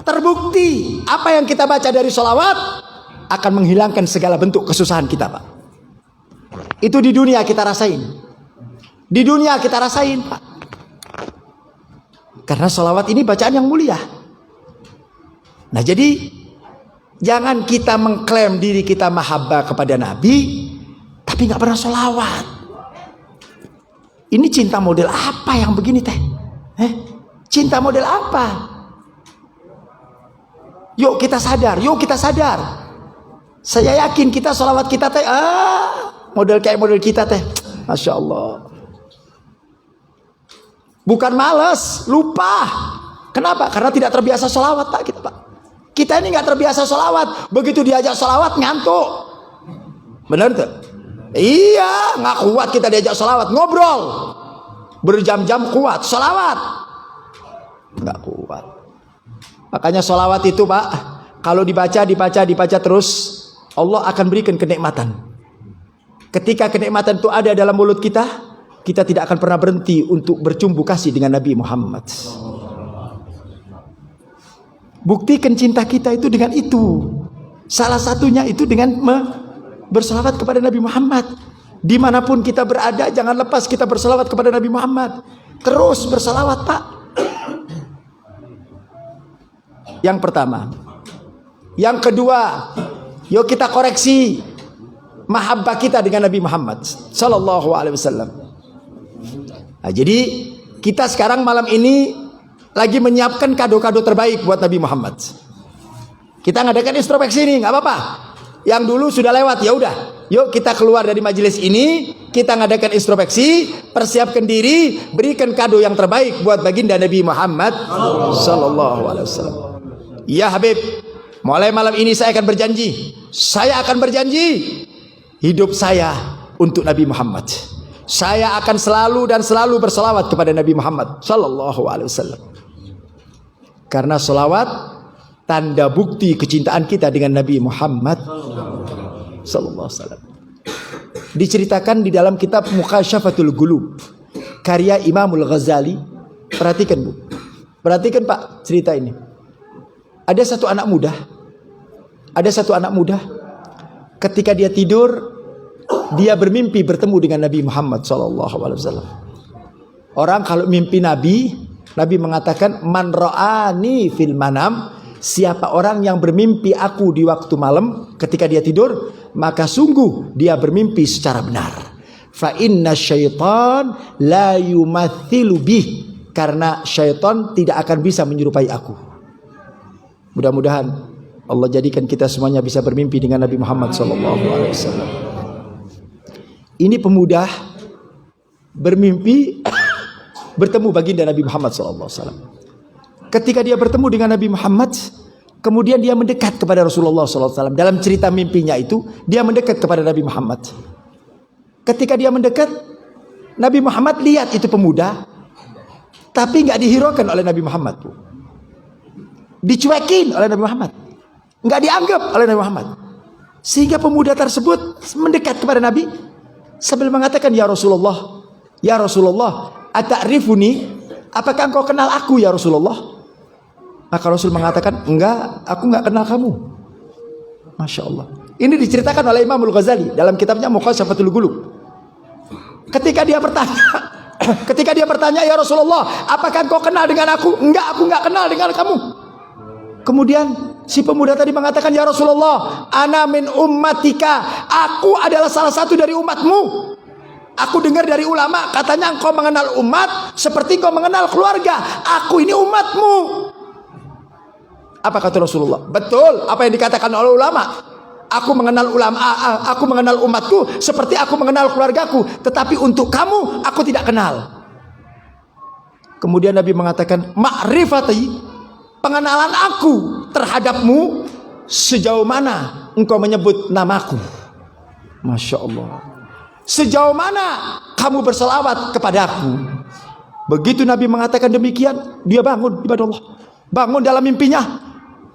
Terbukti apa yang kita baca dari sholawat akan menghilangkan segala bentuk kesusahan kita, Pak. Itu di dunia kita rasain. Di dunia kita rasain, Pak. Karena sholawat ini bacaan yang mulia. Nah, jadi jangan kita mengklaim diri kita mahabbah kepada Nabi tapi nggak pernah sholawat. Ini cinta model apa yang begini teh? Cinta model apa? Yuk kita sadar, yuk kita sadar. Saya yakin kita sholawat kita teh model kayak model kita teh, Masya Allah. Bukan malas, lupa. Kenapa? Karena tidak terbiasa sholawat, Pak, kita, Pak. Kita ini nggak terbiasa sholawat. Begitu diajak sholawat ngantuk. Benar tuh? Iya, nggak kuat kita diajak sholawat, ngobrol berjam-jam kuat, sholawat nggak kuat. Makanya sholawat itu, Pak, kalau dibaca terus, Allah akan berikan kenikmatan. Ketika kenikmatan itu ada dalam mulut kita, kita tidak akan pernah berhenti untuk bercumbu kasih dengan Nabi Muhammad. Buktikan cinta kita itu dengan itu. Salah satunya itu dengan berselawat kepada Nabi Muhammad. Dimanapun kita berada, jangan lepas kita berselawat kepada Nabi Muhammad. Terus berselawat, Pak. Yang pertama. Yang kedua, yuk kita koreksi mahabbah kita dengan Nabi Muhammad sallallahu alaihi wasallam. Nah, jadi kita sekarang malam ini lagi menyiapkan kado-kado terbaik buat Nabi Muhammad. Kita ngadakan introspeksi nih, nggak apa-apa. Yang dulu sudah lewat, ya udah. Yuk kita keluar dari majelis ini, kita ngadakan introspeksi, persiapkan diri, berikan kado yang terbaik buat baginda Nabi Muhammad sallallahu alaihi wasallam. Ya Habib, mulai malam ini saya akan berjanji. Saya akan berjanji hidup saya untuk Nabi Muhammad. Saya akan selalu dan selalu berselawat kepada Nabi Muhammad sallallahu alaihi wasallam. Karena selawat tanda bukti kecintaan kita dengan Nabi Muhammad sallallahu alaihi wasallam. Diceritakan di dalam kitab Mukhasyafatul Qulub karya Imamul Ghazali. Perhatikan, Bu. Perhatikan, Pak, cerita ini. Ada satu anak muda ketika dia tidur, dia bermimpi bertemu dengan Nabi Muhammad SAW. Orang kalau mimpi Nabi mengatakan, man ra'ani fil manam, siapa orang yang bermimpi aku di waktu malam ketika dia tidur, maka sungguh dia bermimpi secara benar. Fa inna syaitan la yumathilu bih, karena syaitan tidak akan bisa menyerupai aku. Mudah-mudahan Allah jadikan kita semuanya bisa bermimpi dengan Nabi Muhammad SAW. Ini pemuda bermimpi bertemu baginda Nabi Muhammad SAW. Ketika dia bertemu dengan Nabi Muhammad, kemudian dia mendekat kepada Rasulullah SAW. Dalam cerita mimpinya itu, dia mendekat kepada Nabi Muhammad. Ketika dia mendekat, Nabi Muhammad lihat itu pemuda, tapi nggak dihiraukan oleh Nabi Muhammad. Dicuekin oleh Nabi Muhammad, nggak dianggap oleh Nabi Muhammad. Sehingga pemuda tersebut mendekat kepada Nabi sambil mengatakan, ya Rasulullah, ata'rifuni, apakah engkau kenal aku ya Rasulullah? Maka Rasul mengatakan, enggak, aku enggak kenal kamu. Masya Allah. Ini diceritakan oleh Imamul Ghazali dalam kitabnya Mukhasyafatul Qulub. Ketika dia bertanya, ya Rasulullah, apakah engkau kenal dengan aku? Enggak, aku enggak kenal dengan kamu. Kemudian si pemuda tadi mengatakan, ya Rasulullah, ana min ummatika, aku adalah salah satu dari umatmu. Aku dengar dari ulama, katanya engkau mengenal umat seperti engkau mengenal keluarga. Aku ini umatmu. Apa kata Rasulullah? Betul apa yang dikatakan oleh ulama. Aku mengenal umatku seperti aku mengenal keluargaku, tetapi untuk kamu aku tidak kenal. Kemudian Nabi mengatakan, ma'rifati, pengenalan aku terhadapmu sejauh mana engkau menyebut namaku. Masya Allah. Sejauh mana kamu berselawat kepadaku. Begitu Nabi mengatakan demikian, dia bangun ibadah Allah. Bangun dalam mimpinya.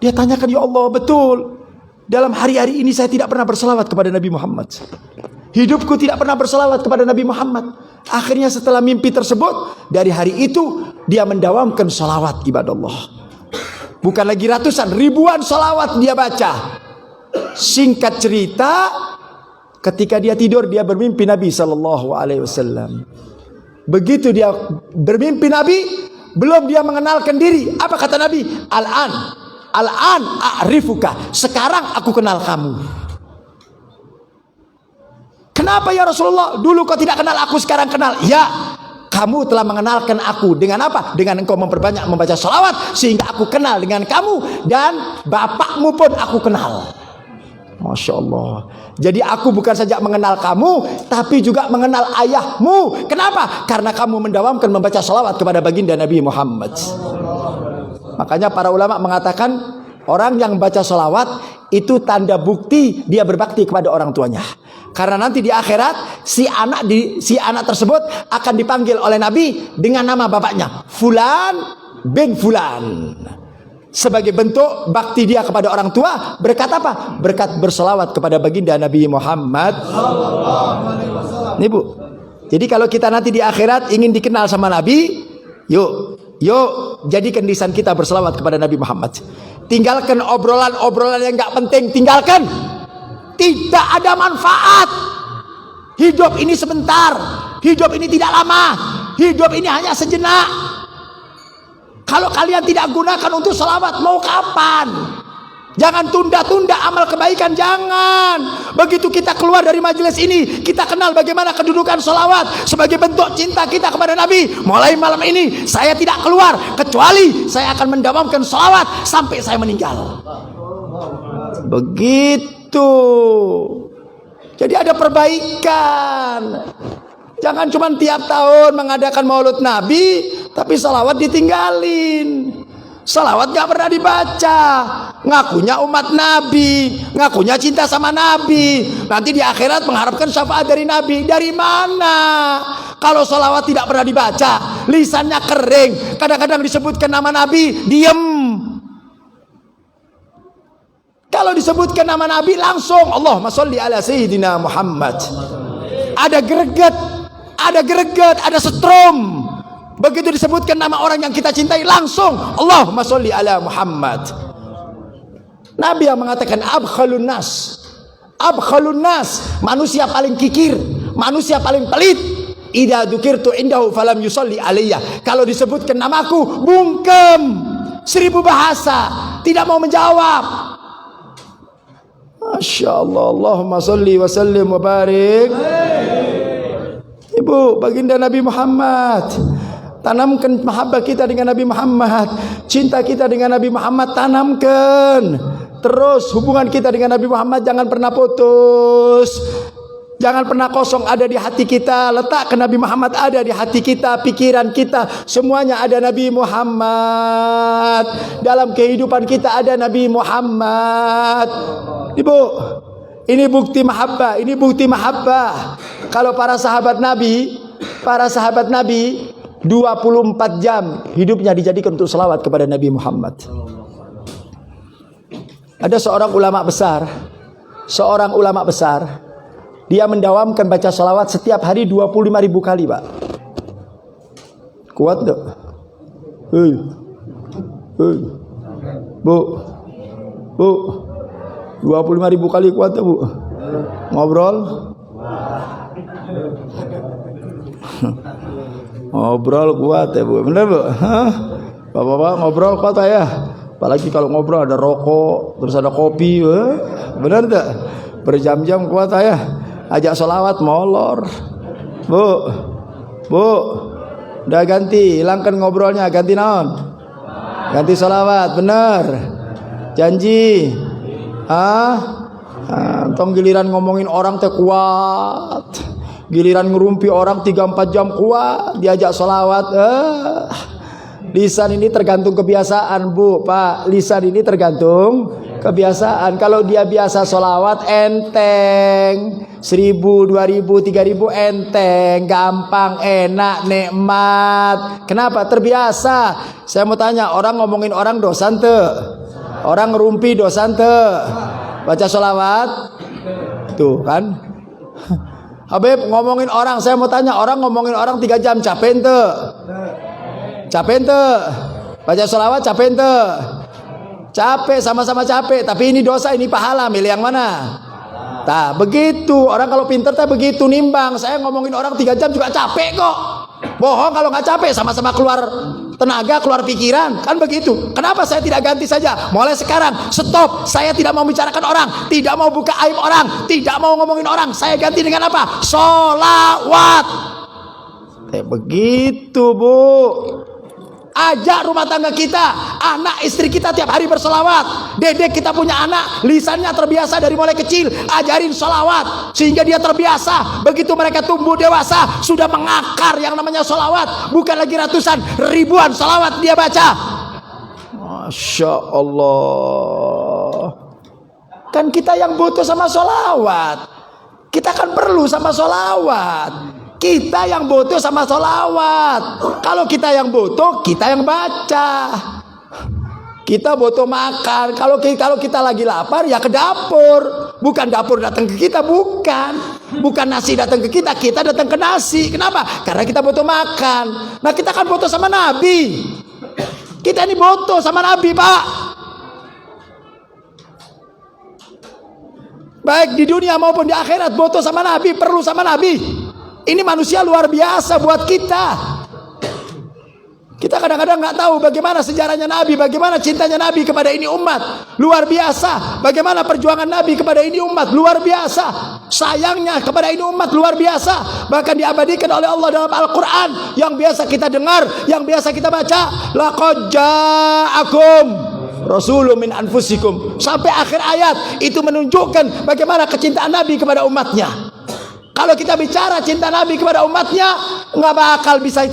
Dia tanyakan, ya Allah, betul, dalam hari-hari ini saya tidak pernah berselawat kepada Nabi Muhammad. Hidupku tidak pernah berselawat kepada Nabi Muhammad. Akhirnya setelah mimpi tersebut, dari hari itu dia mendawamkan salawat ibadallah. Bukan lagi ratusan, ribuan salawat dia baca. Singkat cerita, ketika dia tidur dia bermimpi Nabi SAW. Begitu dia bermimpi Nabi, belum dia mengenalkan diri, apa kata Nabi? Al-an a'rifuka, sekarang aku kenal kamu. Kenapa ya Rasulullah? Dulu kau tidak kenal aku, sekarang kenal. Ya, kamu telah mengenalkan aku. Dengan apa? Dengan engkau memperbanyak membaca salawat, sehingga aku kenal dengan kamu. Dan bapakmu pun aku kenal. Masya Allah. Jadi aku bukan saja mengenal kamu, tapi juga mengenal ayahmu. Kenapa? Karena kamu mendawamkan membaca salawat kepada baginda Nabi Muhammad. Makanya para ulama mengatakan, orang yang baca salawat itu tanda bukti dia berbakti kepada orang tuanya. Karena nanti di akhirat si anak tersebut akan dipanggil oleh Nabi dengan nama bapaknya, Fulan bin Fulan. Sebagai bentuk bakti dia kepada orang tua, berkat apa? Berkat berselawat kepada baginda Nabi Muhammad. Ini Bu. Jadi kalau kita nanti di akhirat ingin dikenal sama Nabi, yuk jadikan lisan kita berselawat kepada Nabi Muhammad. Tinggalkan obrolan-obrolan yang gak penting, tinggalkan. Tidak ada manfaat. Hidup ini sebentar, hidup ini tidak lama, hidup ini hanya sejenak. Kalau kalian tidak gunakan untuk selawat, mau kapan? Jangan tunda-tunda amal kebaikan, jangan. Begitu kita keluar dari majelis ini, kita kenal bagaimana kedudukan selawat sebagai bentuk cinta kita kepada Nabi. Mulai malam ini saya tidak keluar, kecuali saya akan mendawamkan selawat sampai saya meninggal. Begitu. Jadi ada perbaikan. Jangan cuma tiap tahun mengadakan maulud Nabi, tapi salawat ditinggalin. Salawat gak pernah dibaca. Ngakunya umat Nabi, ngakunya cinta sama Nabi. Nanti di akhirat mengharapkan syafaat dari Nabi. Dari mana? Kalau salawat tidak pernah dibaca, lisannya kering, kadang-kadang disebutkan nama Nabi, diem. Kalau disebutkan nama Nabi langsung Allahumma sholli ala Sayyidina Muhammad. Ada greget, ada setrum. Begitu disebutkan nama orang yang kita cintai, langsung Allahumma sholli ala Muhammad. Nabi yang mengatakan abkhalun nas, manusia paling kikir, manusia paling pelit. Idza dzukirtu indahu falam yusolli alayya. Kalau disebutkan namaku, bungkem, 1000 bahasa, tidak mau menjawab. Masya Allah, Allahumma sholli wa sallim wa barik. Ibu, baginda Nabi Muhammad, tanamkan mahabbah kita dengan Nabi Muhammad, cinta kita dengan Nabi Muhammad, tanamkan terus hubungan kita dengan Nabi Muhammad, jangan pernah putus, jangan pernah kosong, ada di hati kita. Letakkan Nabi Muhammad ada di hati kita, pikiran kita, semuanya ada Nabi Muhammad. Dalam kehidupan kita ada Nabi Muhammad. Ibu, ini bukti mahabbah, ini bukti mahabbah. Kalau para sahabat Nabi 24 jam hidupnya dijadikan untuk selawat kepada Nabi Muhammad. Ada seorang ulama besar, dia mendawamkan baca selawat setiap hari 25.000 kali, Pak. Kuat enggak? Bu, 25.000 kali kuat enggak, Bu? Ngobrol? Ngobrol kuat ya, Bu. Benar, Bu? Bapak-bapak ngobrol kuat ya. Apalagi kalau ngobrol ada rokok, terus ada kopi, benar tak? Berjam-jam kuat ya. Ajak sholawat molor. Bu, udah ganti, hilangkan ngobrolnya, ganti naon? Ganti sholawat, bener. Janji. Tong giliran ngomongin orang teh kuat, giliran ngerumpi orang 3-4 jam kuat, diajak sholawat. Lisan ini tergantung kebiasaan, Bu, Pak. Lisan ini tergantung kebiasaan. Kalau dia biasa sholawat enteng, 1000, 2000, 3000 enteng, gampang, enak, nikmat. Kenapa? Terbiasa. Saya mau tanya, orang ngomongin orang dosa ente? Orang ngerumpi dosa ente. Baca sholawat. Tuh kan. Habib ngomongin orang, saya mau tanya, orang ngomongin orang 3 jam capek ente? Capek ente? Baca sholawat capek ente? Capek, sama-sama capek. Tapi ini dosa, ini pahala, milih yang mana? Nah begitu, orang kalau pinter tak begitu nimbang. Saya ngomongin orang 3 jam juga capek kok. Bohong kalau nggak capek, sama-sama keluar tenaga, keluar pikiran, kan begitu. Kenapa saya tidak ganti saja? Mulai sekarang, stop. Saya tidak mau bicarakan orang, tidak mau buka aib orang, tidak mau ngomongin orang. Saya ganti dengan apa? Sholawat. Begitu Bu. Ajak rumah tangga kita, anak istri kita tiap hari bersolawat. Dedek kita punya anak, lisannya terbiasa dari mulai kecil, ajarin solawat sehingga dia terbiasa. Begitu mereka tumbuh dewasa, sudah mengakar yang namanya solawat. Bukan lagi ratusan, ribuan solawat dia baca. Masya Allah. Kan kita yang butuh sama solawat. Kita kan perlu sama solawat. Kita yang butuh sama sholawat. Kalau kita yang butuh, kita yang baca. Kita butuh makan. Kalau kita lagi lapar, ya ke dapur. Bukan dapur datang ke kita, bukan. Bukan nasi datang ke kita, kita datang ke nasi. Kenapa? Karena kita butuh makan. Nah kita kan butuh sama Nabi. Kita ini butuh sama Nabi, Pak. Baik di dunia maupun di akhirat, butuh sama Nabi, perlu sama Nabi. Ini manusia luar biasa buat kita. Kita kadang-kadang nggak tahu bagaimana sejarahnya Nabi, bagaimana cintanya Nabi kepada ini umat, luar biasa. Bagaimana perjuangan Nabi kepada ini umat, luar biasa. Sayangnya kepada ini umat, luar biasa. Bahkan diabadikan oleh Allah dalam Al-Quran, yang biasa kita dengar, yang biasa kita baca. Laqad ja'akum rasulun min anfusikum. Sampai akhir ayat itu menunjukkan bagaimana kecintaan Nabi kepada umatnya. Kalau kita bicara cinta Nabi kepada umatnya, nggak bakal bisa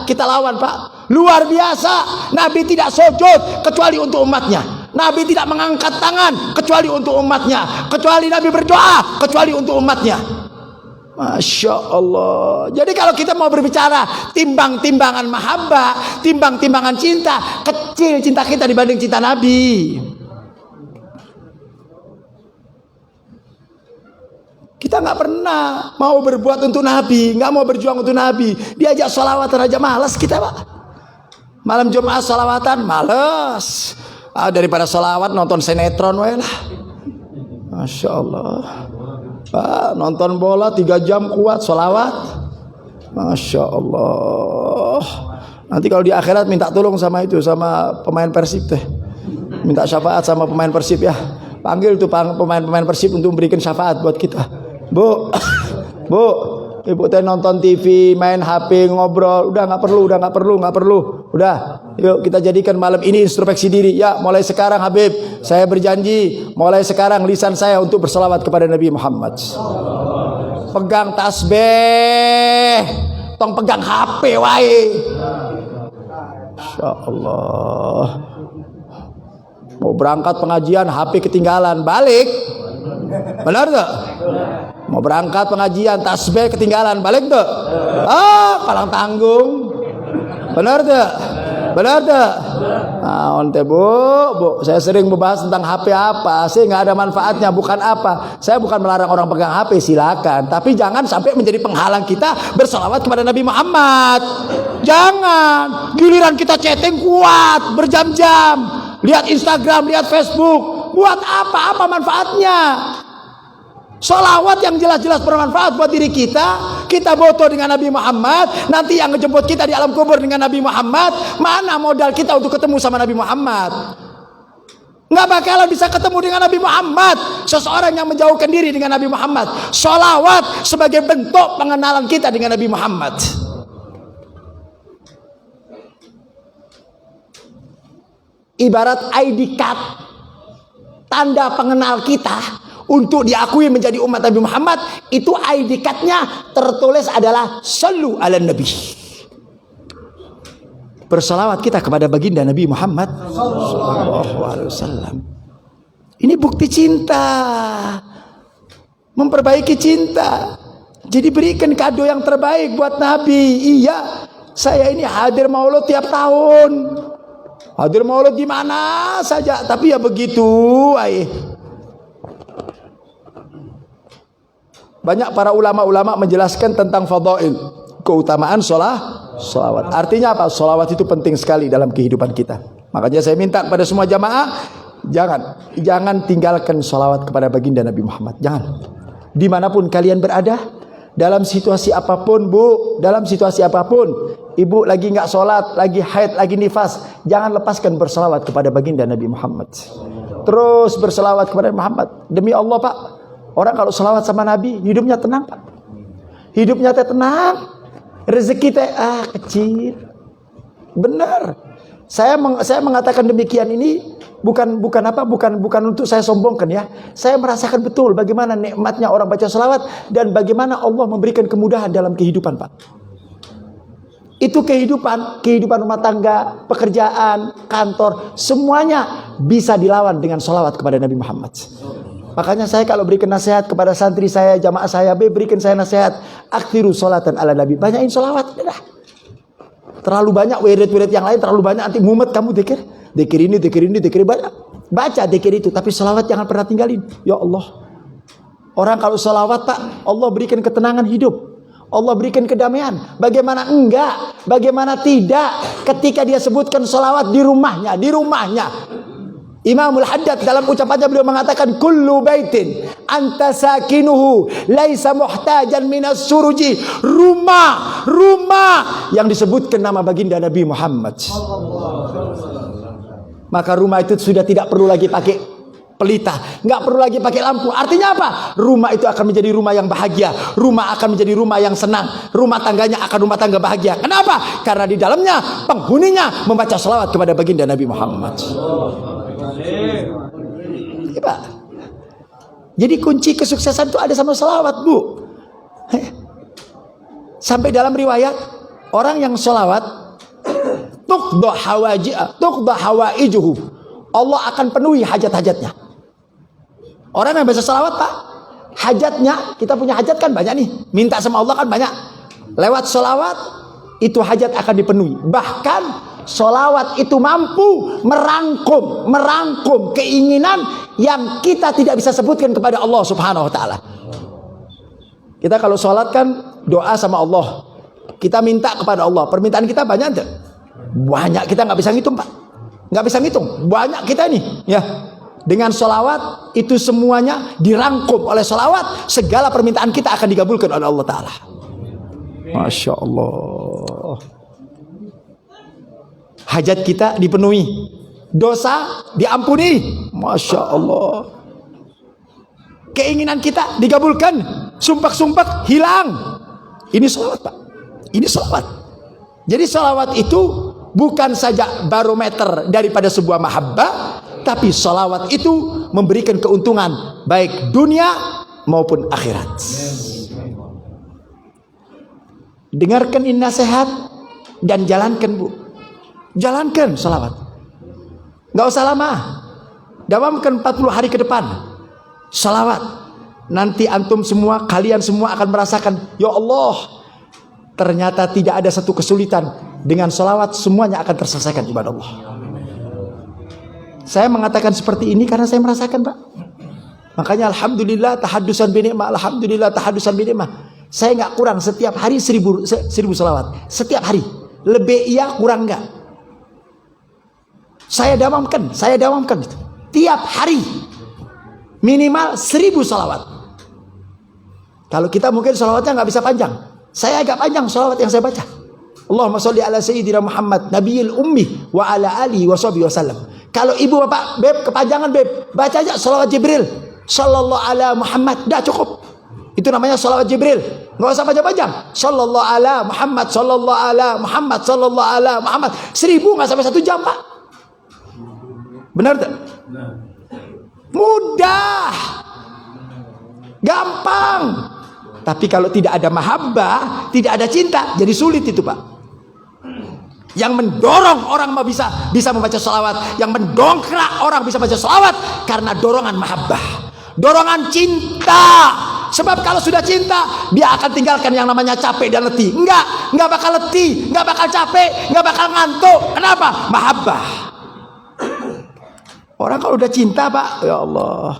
kita lawan, Pak. Luar biasa. Nabi tidak sujud kecuali untuk umatnya. Nabi tidak mengangkat tangan kecuali untuk umatnya. Kecuali Nabi berdoa kecuali untuk umatnya. Masya Allah. Jadi kalau kita mau berbicara timbang-timbangan mahabbah, timbang-timbangan cinta, kecil cinta kita dibanding cinta Nabi. Kita nggak pernah mau berbuat untuk Nabi, nggak mau berjuang untuk Nabi. Diajak sholawatan aja malas kita, Pak. Malam Jumat sholawatan malas. Daripada sholawat nonton sinetron wae lah. Masya Allah. Pak, nonton bola 3 jam kuat sholawat. Masya Allah. Nanti kalau di akhirat minta tolong sama itu, sama pemain Persib teh. Minta syafaat sama pemain Persib ya. Panggil tuh pemain-pemain Persib untuk memberikan syafaat buat kita. Bu, ibu teh nonton TV, main HP, ngobrol, udah nggak perlu. Udah, yuk kita jadikan malam ini introspeksi diri. Ya, mulai sekarang Habib, saya berjanji, mulai sekarang lisan saya untuk berselawat kepada Nabi Muhammad. Pegang tasbih, tong pegang HP wae. Insya Allah. Mau berangkat pengajian, HP ketinggalan, balik. Benar tak? Mau berangkat pengajian, tasbih ketinggalan, balik tak? Palang tanggung. Benar tak? Nah, onte bu, saya sering membahas tentang HP apa, sih nggak ada manfaatnya, bukan apa. Saya bukan melarang orang pegang HP, silakan. Tapi jangan sampai menjadi penghalang kita bersalawat kepada Nabi Muhammad. Jangan. Giliran kita chatting kuat berjam-jam, lihat Instagram, lihat Facebook, buat apa? Apa manfaatnya? Sholawat yang jelas-jelas bermanfaat buat diri kita. Kita foto dengan Nabi Muhammad. Nanti yang ngejemput kita di alam kubur dengan Nabi Muhammad. Mana modal kita untuk ketemu sama Nabi Muhammad? Nggak bakalan bisa ketemu dengan Nabi Muhammad seseorang yang menjauhkan diri dengan Nabi Muhammad. Sholawat sebagai bentuk pengenalan kita dengan Nabi Muhammad. Ibarat ID card, tanda pengenal kita untuk diakui menjadi umat Nabi Muhammad. Itu ID card-nya tertulis adalah Sallu ala Nabi. Bersalawat kita kepada baginda Nabi Muhammad sallallahu alaihi wasallam. Ini bukti cinta, memperbaiki cinta. Jadi berikan kado yang terbaik buat Nabi. Iya, saya ini hadir maulud tiap tahun. Hadir maulid di mana saja, tapi ya begitu. Banyak para ulama-ulama menjelaskan tentang fadail, keutamaan sholawat. Artinya apa? Sholawat itu penting sekali dalam kehidupan kita. Makanya saya minta kepada semua jamaah, jangan tinggalkan sholawat kepada baginda Nabi Muhammad. Jangan. Dimanapun kalian berada, dalam situasi apapun, Bu, dalam situasi apapun, ibu lagi nggak sholat, lagi haid, lagi nifas, jangan lepaskan berselawat kepada baginda Nabi Muhammad. Terus berselawat kepada Muhammad. Demi Allah, Pak, orang kalau selawat sama Nabi, hidupnya tenang, Pak. Hidupnya tenang, rezeki kecil. Benar. Saya mengatakan demikian ini bukan untuk saya sombongkan ya. Saya merasakan betul bagaimana nikmatnya orang baca selawat dan bagaimana Allah memberikan kemudahan dalam kehidupan, Pak. Itu kehidupan rumah tangga, pekerjaan, kantor, semuanya bisa dilawan dengan selawat kepada Nabi Muhammad. Makanya saya kalau berikan nasihat kepada santri saya, jamaah saya, berikan saya nasihat, akthiru sholatan ala Nabi, banyakin sholawat. Terlalu banyak wirid-wirid yang lain, terlalu banyak, nanti mumet kamu dikir ini banyak. Baca dikir itu, tapi sholawat jangan pernah tinggalin. Ya Allah, orang kalau sholawat, Pak, Allah berikan ketenangan hidup, Allah berikan kedamaian. Bagaimana enggak, bagaimana tidak ketika dia sebutkan sholawat di rumahnya. Imamul Haddad dalam ucapannya beliau mengatakan, kullu baitin anta sakinuhu laisa muhtajan minas suruji. Rumah yang disebutkan nama baginda Nabi Muhammad, maka rumah itu sudah tidak perlu lagi pakai pelita, nggak perlu lagi pakai lampu. Artinya apa? Rumah itu akan menjadi rumah yang bahagia, rumah akan menjadi rumah yang senang, rumah tangganya akan rumah tangga bahagia. Kenapa? Karena di dalamnya penghuninya membaca salawat kepada baginda Nabi Muhammad. Pak. Jadi kunci kesuksesan itu ada sama salawat, Bu. Sampai dalam riwayat, orang yang salawat tuqda hawaijuhu, Allah akan penuhi hajat-hajatnya. Orang yang baca salawat, Pak, hajatnya, kita punya hajat kan banyak nih, minta sama Allah kan banyak. Lewat salawat itu hajat akan dipenuhi. Bahkan salawat itu mampu merangkum keinginan yang kita tidak bisa sebutkan kepada Allah Subhanahu wa taala. Kita kalau salat kan doa sama Allah, kita minta kepada Allah, permintaan kita banyak enggak? Banyak, kita nggak bisa ngitung, Pak. Nggak bisa ngitung, banyak kita nih ya. Dengan salawat itu semuanya dirangkum oleh salawat, segala permintaan kita akan dikabulkan oleh Allah Ta'ala. Masya Allah. Hajat kita dipenuhi, dosa diampuni, Masya Allah. Keinginan kita dikabulkan, sumpah-sumpah hilang. Ini salawat, Pak. Ini salawat. Jadi salawat itu bukan saja barometer daripada sebuah mahabbah, tapi salawat itu memberikan keuntungan baik dunia maupun akhirat. Dengarkan ini nasihat dan jalankan, Bu. Jalankan salawat. Gak usah lama. Dawamkan 40 hari ke depan salawat. Nanti antum semua, kalian semua akan merasakan, ya Allah, ternyata tidak ada satu kesulitan. Dengan salawat semuanya akan terselesaikan, ibadah Allah. Saya mengatakan seperti ini karena saya merasakan, Pak. Makanya alhamdulillah tahaddusan binikmah, alhamdulillah tahaddusan binikmah. Saya nggak kurang setiap hari 1000 salawat. Setiap hari. Lebih iya, kurang enggak. Saya dawamkan itu. Tiap hari minimal 1000 salawat. Kalau kita mungkin salawatnya nggak bisa panjang. Saya agak panjang salawat yang saya baca. Allahumma sholli ala sayyidina Muhammad nabiyil ummi wa ala alihi wa sahbihi wasallam. Kalau ibu bapak, beb, kepanjangan beb, baca aja salawat Jibril sallallahu ala Muhammad, dah cukup. Itu namanya salawat Jibril. Nggak usah panjang-panjang. Sallallahu ala Muhammad, sallallahu ala Muhammad, sallallahu ala Muhammad. 1000 nggak sampai 1 jam, Pak. Benar tak? Mudah, gampang. Tapi kalau tidak ada mahabbah, tidak ada cinta, jadi sulit itu, Pak. Yang mendorong orang bisa membaca salawat, yang mendongkrak orang bisa baca salawat karena dorongan mahabbah, dorongan cinta. Sebab kalau sudah cinta, dia akan tinggalkan yang namanya capek dan letih. Enggak bakal letih, enggak bakal capek, enggak bakal ngantuk. Kenapa? Mahabbah. Orang kalau udah cinta Pak, ya Allah.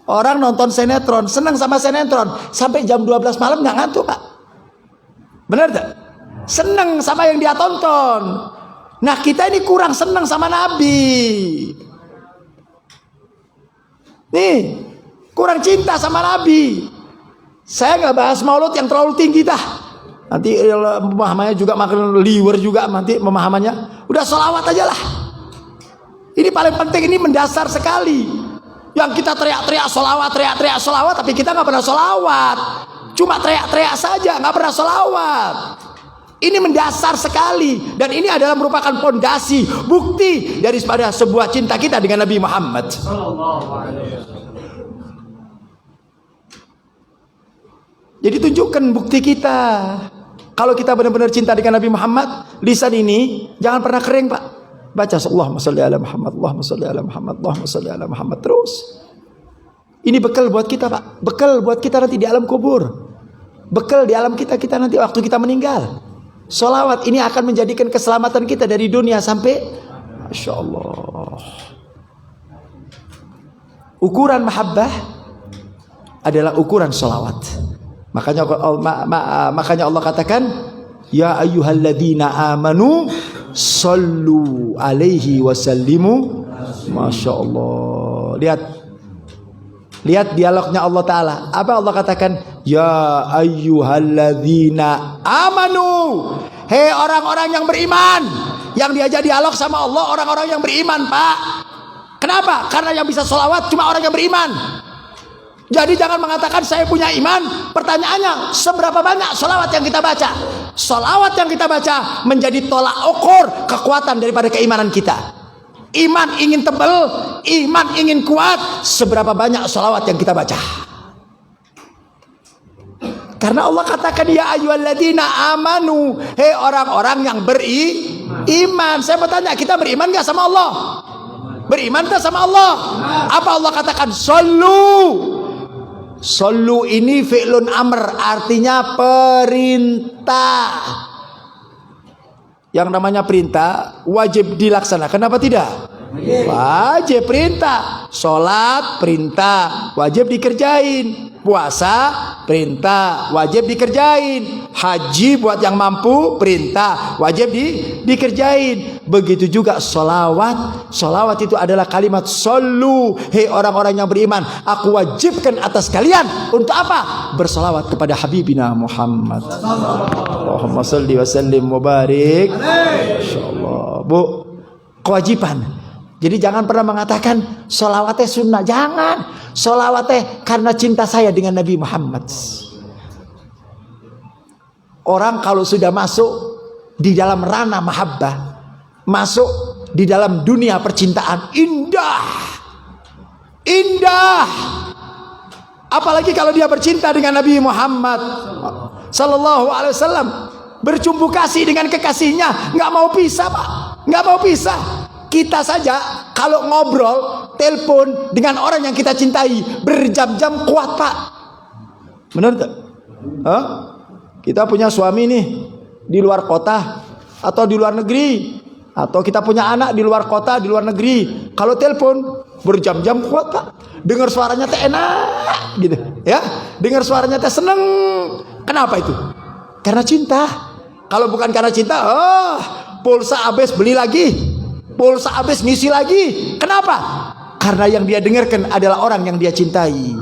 Orang nonton sinetron, senang sama sinetron sampai jam 12 malam nggak ngantuk Pak. Benar tak? Senang sama yang dia tonton. Nah kita ini kurang senang sama Nabi. Nih, kurang cinta sama Nabi. Saya nggak bahas maulud yang terlalu tinggi dah. Nanti pemahamannya juga makin liwer juga nanti pemahamannya. Udah sholawat aja lah. Ini paling penting, ini mendasar sekali. Yang kita teriak-teriak sholawat, tapi kita nggak pernah sholawat. Cuma teriak-teriak saja, nggak pernah sholawat. Ini mendasar sekali. Dan ini adalah merupakan fondasi, bukti daripada sebuah cinta kita dengan Nabi Muhammad. Jadi tunjukkan bukti kita. Kalau kita benar-benar cinta dengan Nabi Muhammad, lisan ini jangan pernah kering Pak. Baca Allahumma sholli ala Muhammad, Allahumma sholli ala Muhammad, Allahumma sholli ala Muhammad terus. Ini bekal buat kita Pak. Bekal buat kita nanti di alam kubur. Bekal di alam kita nanti waktu kita meninggal. Sholawat ini akan menjadikan keselamatan kita dari dunia sampai Masya Allah. Ukuran mahabbah adalah ukuran sholawat. Makanya Allah katakan, ya ayyuhalladzina amanu sallu alaihi wasallimu. Masya Allah. Lihat dialognya Allah Ta'ala. Apa Allah katakan? Ya ayyuhalladzina amanu. Hei orang-orang yang beriman. Yang diajak dialog sama Allah orang-orang yang beriman Pak. Kenapa? Karena yang bisa sholawat cuma orang yang beriman. Jadi jangan mengatakan saya punya iman. Pertanyaannya, seberapa banyak sholawat yang kita baca? Sholawat yang kita baca menjadi tolak ukur kekuatan daripada keimanan kita. Iman ingin tebal, iman ingin kuat, seberapa banyak sholawat yang kita baca. Karena Allah katakan ya ayyuhalladzina amanu. Hei orang-orang yang beriman. Saya mau tanya, kita beriman gak sama Allah? Beriman gak sama Allah? Apa Allah katakan? Sallu. Sallu ini fi'lun amr, artinya perintah. Yang namanya perintah wajib dilaksanakan. Kenapa tidak? Wajib perintah. Sholat perintah, wajib dikerjain. Puasa perintah, wajib dikerjain. Haji buat yang mampu perintah, wajib dikerjain. Begitu juga sholawat. Sholawat itu adalah kalimat sallu. Hei orang-orang yang beriman, aku wajibkan atas kalian untuk apa? Bersolawat kepada Habibina Muhammad. Allahumma salli wa sallim wa barik. Insyaallah. Bu, kewajiban. Jadi jangan pernah mengatakan sholawatnya sunnah. Jangan. Sholawatnya karena cinta saya dengan Nabi Muhammad. Orang kalau sudah masuk di dalam ranah mahabbah, masuk di dalam dunia percintaan, indah. Indah. Apalagi kalau dia bercinta dengan Nabi Muhammad sallallahu alaihi wasallam, bercumbu kasih dengan kekasihnya, nggak mau pisah Pak, nggak mau pisah. Kita saja kalau ngobrol, telepon dengan orang yang kita cintai berjam-jam kuat Pak. Benar tak? Kita punya suami nih di luar kota atau di luar negeri, atau kita punya anak di luar kota, di luar negeri. Kalau telepon berjam-jam kuat Pak. Dengar suaranya teh enak gitu, ya. Dengar suaranya teh seneng. Kenapa itu? Karena cinta. Kalau bukan karena cinta, pulsa habis beli lagi. Pulsa habis ngisi lagi. Kenapa? Karena yang dia dengarkan adalah orang yang dia cintai.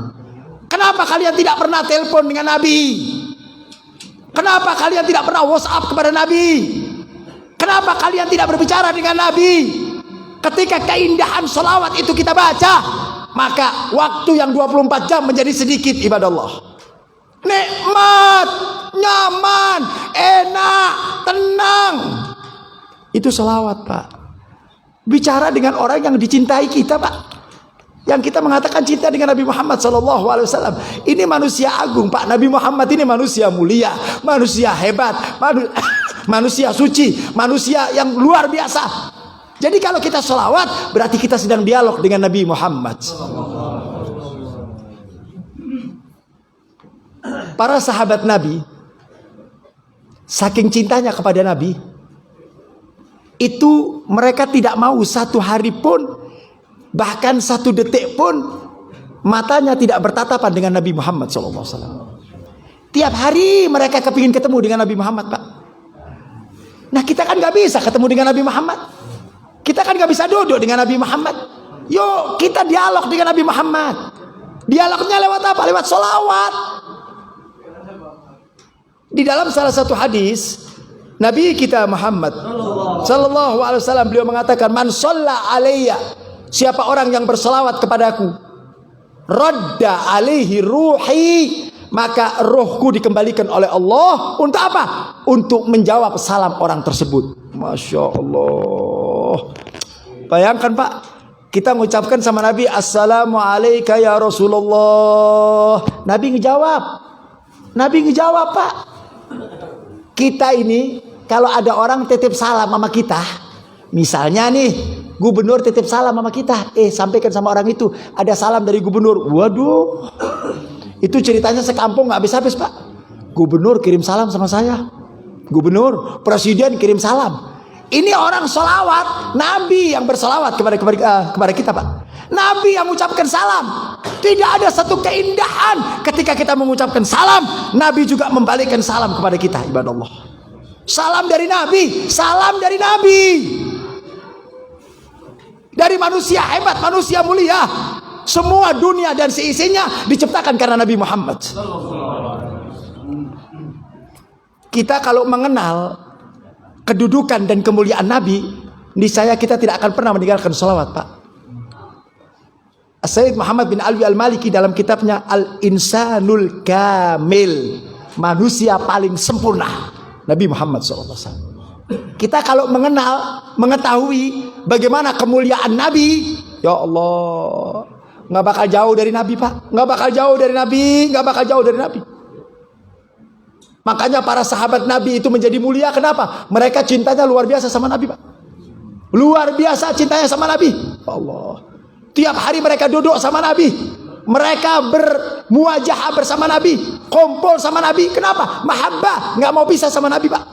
Kenapa kalian tidak pernah telepon dengan Nabi? Kenapa kalian tidak pernah WhatsApp kepada Nabi? Kenapa kalian tidak berbicara dengan Nabi? Ketika keindahan sholawat itu kita baca, maka waktu yang 24 jam menjadi sedikit ibadah Allah. Nikmat, nyaman, enak, tenang. Itu sholawat Pak. Bicara dengan orang yang dicintai kita Pak, yang kita mengatakan cinta dengan Nabi Muhammad SAW. Ini manusia agung Pak. Nabi Muhammad ini manusia mulia, manusia hebat, manusia suci, manusia yang luar biasa. Jadi kalau kita sholawat, berarti kita sedang dialog dengan Nabi Muhammad. Para sahabat Nabi, saking cintanya kepada Nabi, itu mereka tidak mau satu hari pun Bahkan 1 detik pun matanya tidak bertatapan dengan Nabi Muhammad SAW. Tiap hari mereka kepingin ketemu dengan Nabi Muhammad, Pak. Nah, kita kan gak bisa ketemu dengan Nabi Muhammad. Kita kan gak bisa duduk dengan Nabi Muhammad. Yuk kita dialog dengan Nabi Muhammad. Dialognya lewat apa? Lewat sholawat. Di dalam salah satu hadis Nabi kita Muhammad sallallahu alaihi wasallam, beliau mengatakan, man shalla alayya, siapa orang yang berselawat kepadaku, radda alaihi ruhi, maka rohku dikembalikan oleh Allah untuk apa? Untuk menjawab salam orang tersebut. Masya Allah. Bayangkan, Pak, kita mengucapkan sama Nabi, assalamualaikum ya Rasulullah. Nabi ngejawab, Pak. Kita ini kalau ada orang titip salam sama kita, misalnya nih gubernur titip salam sama kita, sampaikan sama orang itu ada salam dari gubernur. Waduh, itu ceritanya sekampung nggak habis-habis, Pak. Gubernur kirim salam sama saya, gubernur, presiden kirim salam. Ini orang sholawat, Nabi yang bersolawat kepada kita, Pak. Nabi yang mengucapkan salam. Tidak ada satu keindahan ketika kita mengucapkan salam, Nabi juga membalikkan salam kepada kita, ibadah Allah. Salam dari Nabi, salam dari Nabi. Dari manusia hebat, manusia mulia. Semua dunia dan seisinya diciptakan karena Nabi Muhammad. Kita kalau mengenal kedudukan dan kemuliaan Nabi, niscaya kita tidak akan pernah meninggalkan salawat, Pak. Sayyid Muhammad bin Alwi al-Maliki dalam kitabnya Al-Insanul Kamil, manusia paling sempurna, Nabi Muhammad SAW. Kita kalau mengenal, mengetahui bagaimana kemuliaan Nabi, ya Allah, nggak bakal jauh dari Nabi, Pak. Nggak bakal jauh dari Nabi, nggak bakal jauh dari Nabi. Makanya para sahabat Nabi itu menjadi mulia. Kenapa? Mereka cintanya luar biasa sama Nabi, Pak. Luar biasa cintanya sama Nabi. Allah. Tiap hari mereka duduk sama Nabi. Mereka bermuajahah bersama Nabi. Kumpul sama Nabi. Kenapa? Mahabbah. Nggak mau pisah sama Nabi, Pak.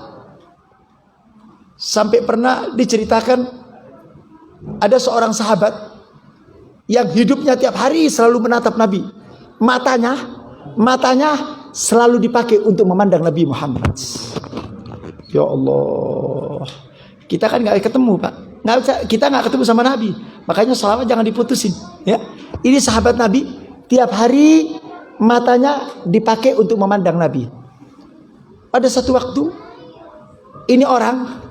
Sampai pernah diceritakan ada seorang sahabat yang hidupnya tiap hari selalu menatap Nabi. Matanya selalu dipakai untuk memandang Nabi Muhammad. Ya Allah, kita kan nggak ketemu, Pak. Kita nggak ketemu sama Nabi, makanya selawat jangan diputusin. Ya, ini sahabat Nabi tiap hari matanya dipakai untuk memandang Nabi. Pada satu waktu, ini orang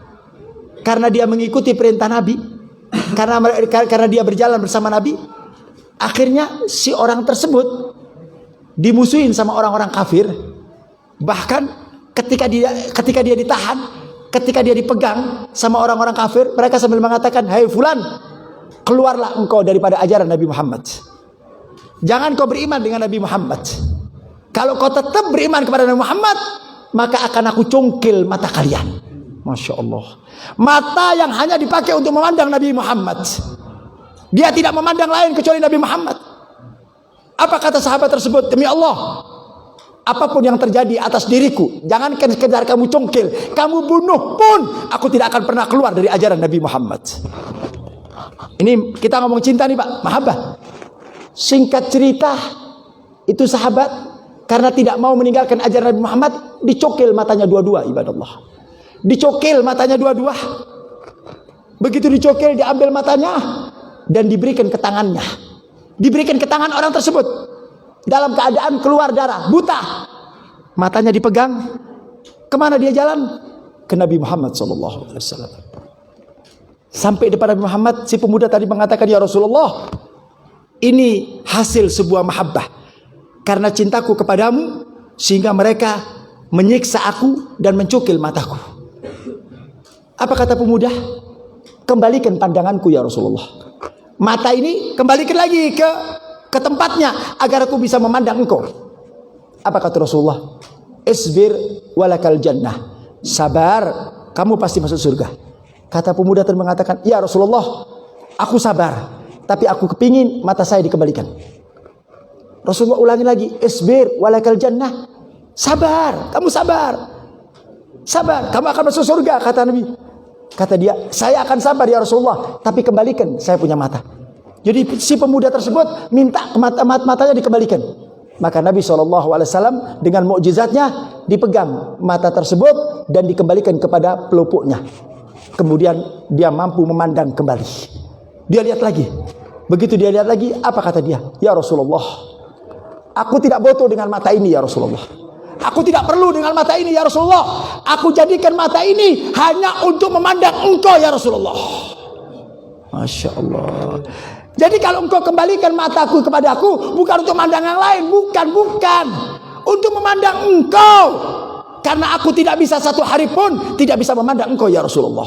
karena dia mengikuti perintah Nabi, karena dia berjalan bersama Nabi, akhirnya si orang tersebut dimusuhin sama orang-orang kafir. Bahkan ketika dia ditahan, ketika dia dipegang sama orang-orang kafir, mereka sambil mengatakan, "Hai fulan, keluarlah engkau daripada ajaran Nabi Muhammad. Jangan kau beriman dengan Nabi Muhammad. Kalau kau tetap beriman kepada Nabi Muhammad, maka akan aku congkil mata kalian." Masya Allah. Mata yang hanya dipakai untuk memandang Nabi Muhammad. Dia tidak memandang lain kecuali Nabi Muhammad. Apa kata sahabat tersebut? Demi Allah, apapun yang terjadi atas diriku, jangan sekedar kamu congkil, kamu bunuh pun, aku tidak akan pernah keluar dari ajaran Nabi Muhammad. Ini kita ngomong cinta nih, Pak, mahabbah. Singkat cerita, itu sahabat karena tidak mau meninggalkan ajaran Nabi Muhammad, dicokil matanya dua-dua, ibadah Allah. Dicokil matanya dua-dua. Begitu dicokil, diambil matanya dan diberikan ke tangannya. Diberikan ke tangan orang tersebut dalam keadaan keluar darah, buta. Matanya dipegang. Kemana dia jalan? Ke Nabi Muhammad SAW. Sampai depan Nabi Muhammad, si pemuda tadi mengatakan, "Ya Rasulullah, ini hasil sebuah mahabbah. Karena cintaku kepadamu, sehingga mereka menyiksa aku dan mencukil mataku." Apa kata pemuda? "Kembalikan pandanganku ya Rasulullah. Mata ini kembalikan lagi ke tempatnya agar aku bisa memandang engkau." Apa kata Rasulullah? "Isbir walakal jannah." Sabar, kamu pasti masuk surga. Kata pemuda tadi mengatakan, "Ya Rasulullah, aku sabar, tapi aku kepingin mata saya dikembalikan." Rasulullah ulangi lagi, "Isbir walakal jannah." Sabar, kamu sabar. Sabar, kamu akan masuk surga, kata Nabi. Kata dia, "Saya akan sabar ya Rasulullah, tapi kembalikan saya punya mata." Jadi si pemuda tersebut minta matanya dikembalikan. Maka Nabi SAW dengan mukjizatnya dipegang mata tersebut dan dikembalikan kepada pelupuknya. Kemudian dia mampu memandang kembali. Dia lihat lagi. Begitu dia lihat lagi, apa kata dia? Ya Rasulullah, aku tidak butuh dengan mata ini ya Rasulullah. Aku tidak perlu dengan mata ini ya Rasulullah. Aku jadikan mata ini hanya untuk memandang engkau ya Rasulullah. Masya Allah. Jadi kalau engkau kembalikan mataku kepadaku, bukan untuk memandang yang lain, bukan, untuk memandang engkau. Karena aku tidak bisa satu hari pun tidak bisa memandang engkau ya Rasulullah.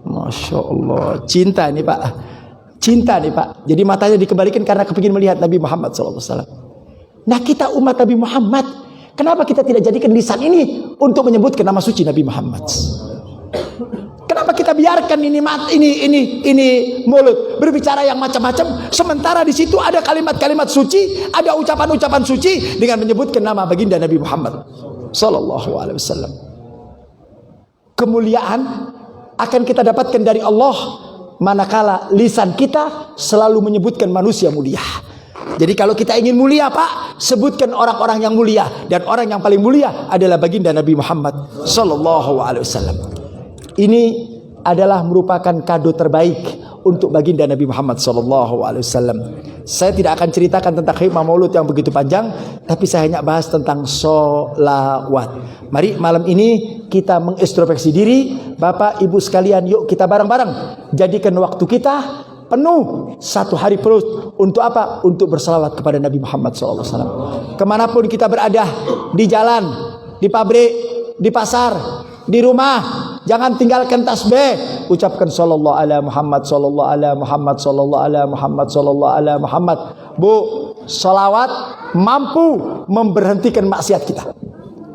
Masya Allah. Cinta nih Pak. Cinta nih Pak. Jadi matanya dikembalikan karena kepingin melihat Nabi Muhammad SAW. Nah kita umat Nabi Muhammad, kenapa kita tidak jadikan lisan ini untuk menyebutkan nama suci Nabi Muhammad? Kenapa kita biarkan ini mulut berbicara yang macam-macam, sementara di situ ada kalimat-kalimat suci, ada ucapan-ucapan suci dengan menyebutkan nama baginda Nabi Muhammad sallallahu alaihi wasallam. Kemuliaan akan kita dapatkan dari Allah manakala lisan kita selalu menyebutkan manusia mulia. Jadi kalau kita ingin mulia Pak, sebutkan orang-orang yang mulia, dan orang yang paling mulia adalah baginda Nabi Muhammad sallallahu alaihi wasallam. Ini adalah merupakan kado terbaik untuk baginda Nabi Muhammad SAW. Saya tidak akan ceritakan tentang khidmah maulud yang begitu panjang, tapi saya hanya bahas tentang sholawat. Mari malam ini kita mengintrospeksi diri, Bapak Ibu sekalian, yuk kita bareng-bareng jadikan waktu kita penuh satu hari penuh untuk apa? Untuk bersalawat kepada Nabi Muhammad SAW. Kemanapun kita berada, di jalan, di pabrik, di pasar, di rumah, jangan tinggalkan tasbih. Ucapkan sallallahu ala Muhammad, sallallahu ala Muhammad, sallallahu ala Muhammad, sallallahu ala Muhammad. Bu, salawat mampu memberhentikan maksiat kita.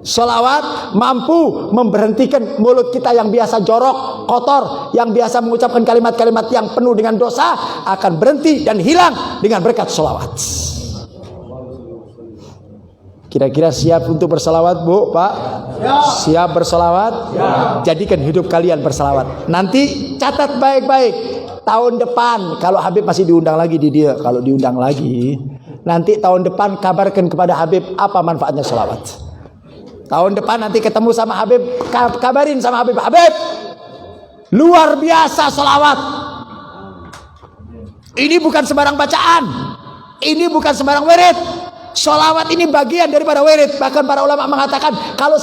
Salawat mampu memberhentikan mulut kita yang biasa jorok, kotor, yang biasa mengucapkan kalimat-kalimat yang penuh dengan dosa, akan berhenti dan hilang dengan berkat salawat. Kira-kira siap untuk bersalawat Bu, Pak? Ya. Siap bersalawat? Ya. Jadikan hidup kalian bersalawat. Nanti catat baik-baik. Tahun depan kalau Habib masih diundang lagi di dia, kalau diundang lagi, nanti tahun depan kabarkan kepada Habib apa manfaatnya salawat. Tahun depan nanti ketemu sama Habib, kabarin sama Habib, Habib, luar biasa salawat. Ini bukan sembarang bacaan. Ini bukan sembarang wirid. Sholawat ini bagian daripada wirid. Bahkan para ulama mengatakan kalau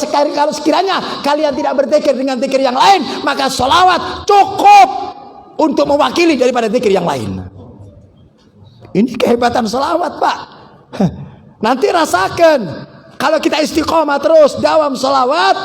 sekiranya kalian tidak berzikir dengan zikir yang lain, maka sholawat cukup untuk mewakili daripada zikir yang lain. Ini kehebatan sholawat Pak. Nanti rasakan kalau kita istiqomah terus dawam sholawat,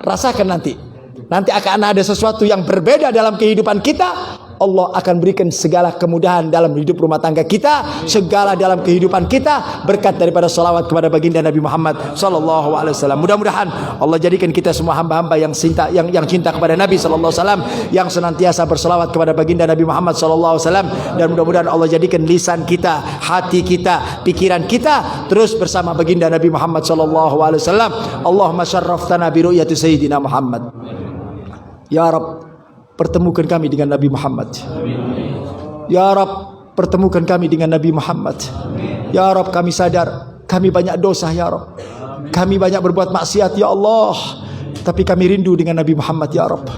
rasakan nanti akan ada sesuatu yang berbeda dalam kehidupan kita. Allah akan berikan segala kemudahan dalam hidup rumah tangga kita, segala dalam kehidupan kita, berkat daripada salawat kepada baginda Nabi Muhammad sallallahu alaihi wasallam. Mudah-mudahan Allah jadikan kita semua hamba-hamba yang cinta kepada Nabi sallallahu alaihi wasallam, yang senantiasa bersalawat kepada baginda Nabi Muhammad sallallahu alaihi wasallam, dan mudah-mudahan Allah jadikan lisan kita, hati kita, pikiran kita terus bersama baginda Nabi Muhammad sallallahu alaihi wasallam. Allahumma syarraftana bi ru'yati sayyidina Muhammad. Ya Rabb, pertemukan kami dengan Nabi Muhammad. Ya Rabb, pertemukan kami dengan Nabi Muhammad. Ya Rabb, kami sadar kami banyak dosa ya Rabb. Kami banyak berbuat maksiat ya Allah. Tapi kami rindu dengan Nabi Muhammad ya Rabb.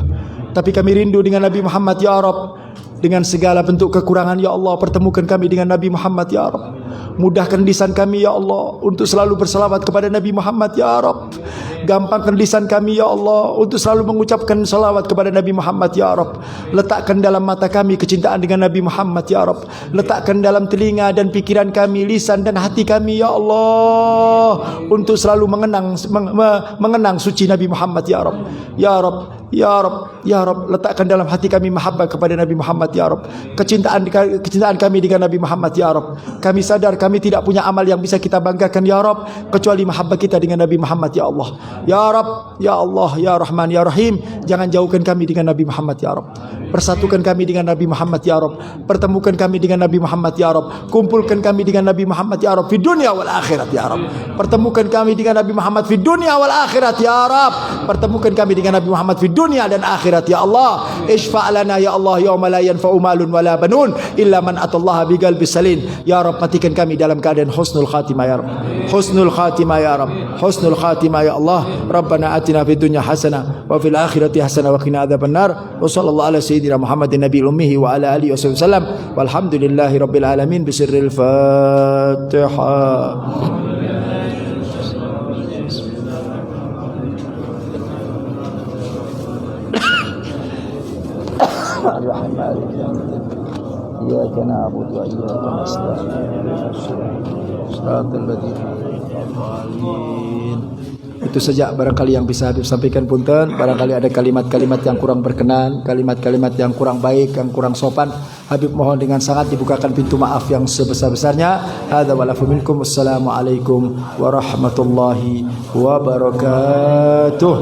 Tapi kami rindu dengan Nabi Muhammad ya Rabb. Dengan segala bentuk kekurangan ya Allah, pertemukan kami dengan Nabi Muhammad ya Rabb. Mudahkan lisan kami ya Allah untuk selalu bersalawat kepada Nabi Muhammad ya Rabb. Gampangkan lisan kami ya Allah untuk selalu mengucapkan salawat kepada Nabi Muhammad ya Rabb. Letakkan dalam mata kami kecintaan dengan Nabi Muhammad ya Rabb. Letakkan dalam telinga dan pikiran kami, lisan dan hati kami ya Allah untuk selalu mengenang suci Nabi Muhammad ya Rabb. Ya Rabb, ya Rabb, ya Rabb, letakkan dalam hati kami mahabbah kepada Nabi Muhammad ya Rabb. Kecintaan kami dengan Nabi Muhammad ya Rabb. Kami sadar kami tidak punya amal yang bisa kita banggakan ya Rabb kecuali mahabbah kita dengan Nabi Muhammad ya Allah. Ya Rabb, ya Allah, ya Rahman, ya Rahim, jangan jauhkan kami dengan Nabi Muhammad ya Rabb. Persatukan kami dengan Nabi Muhammad ya Rabb. Pertemukan kami dengan Nabi Muhammad ya Rabb. Kumpulkan kami dengan Nabi Muhammad ya Rabb di dunia wal akhirat ya Rabb. Pertemukan kami dengan Nabi Muhammad di dunia wal akhirat ya Rabb. Pertemukan kami dengan Nabi Muhammad di dunia dan akhirat ya Allah. Ishfa' lana ya Allah yauma la yanfa'u malun wala banun illa man atallaha biqalbin salim. Ya Rabb, matikan kami dalam keadaan husnul khatimah ya Rabb. Husnul khatimah ya Rabb. Husnul khatimah ya Allah. Rabbana atina fid dunya hasanah wa fil akhirati hasanah wa qina adzabannar. Wa sallallahu ala sayyidina Muhammadin nabiyil ummihi wa ala alihi wasallam. Walhamdulillahi rabbil alamin bisirril Fatihah. إياك نعبد وإياك نستعين صراط الذين Itu saja barangkali yang bisa Habib sampaikan, punten. Barangkali ada kalimat-kalimat yang kurang berkenan, kalimat-kalimat yang kurang baik, yang kurang sopan, Habib mohon dengan sangat dibukakan pintu maaf yang sebesar-besarnya. Hadza wa lafu minkum. Wassalamualaikum warahmatullahi wabarakatuh.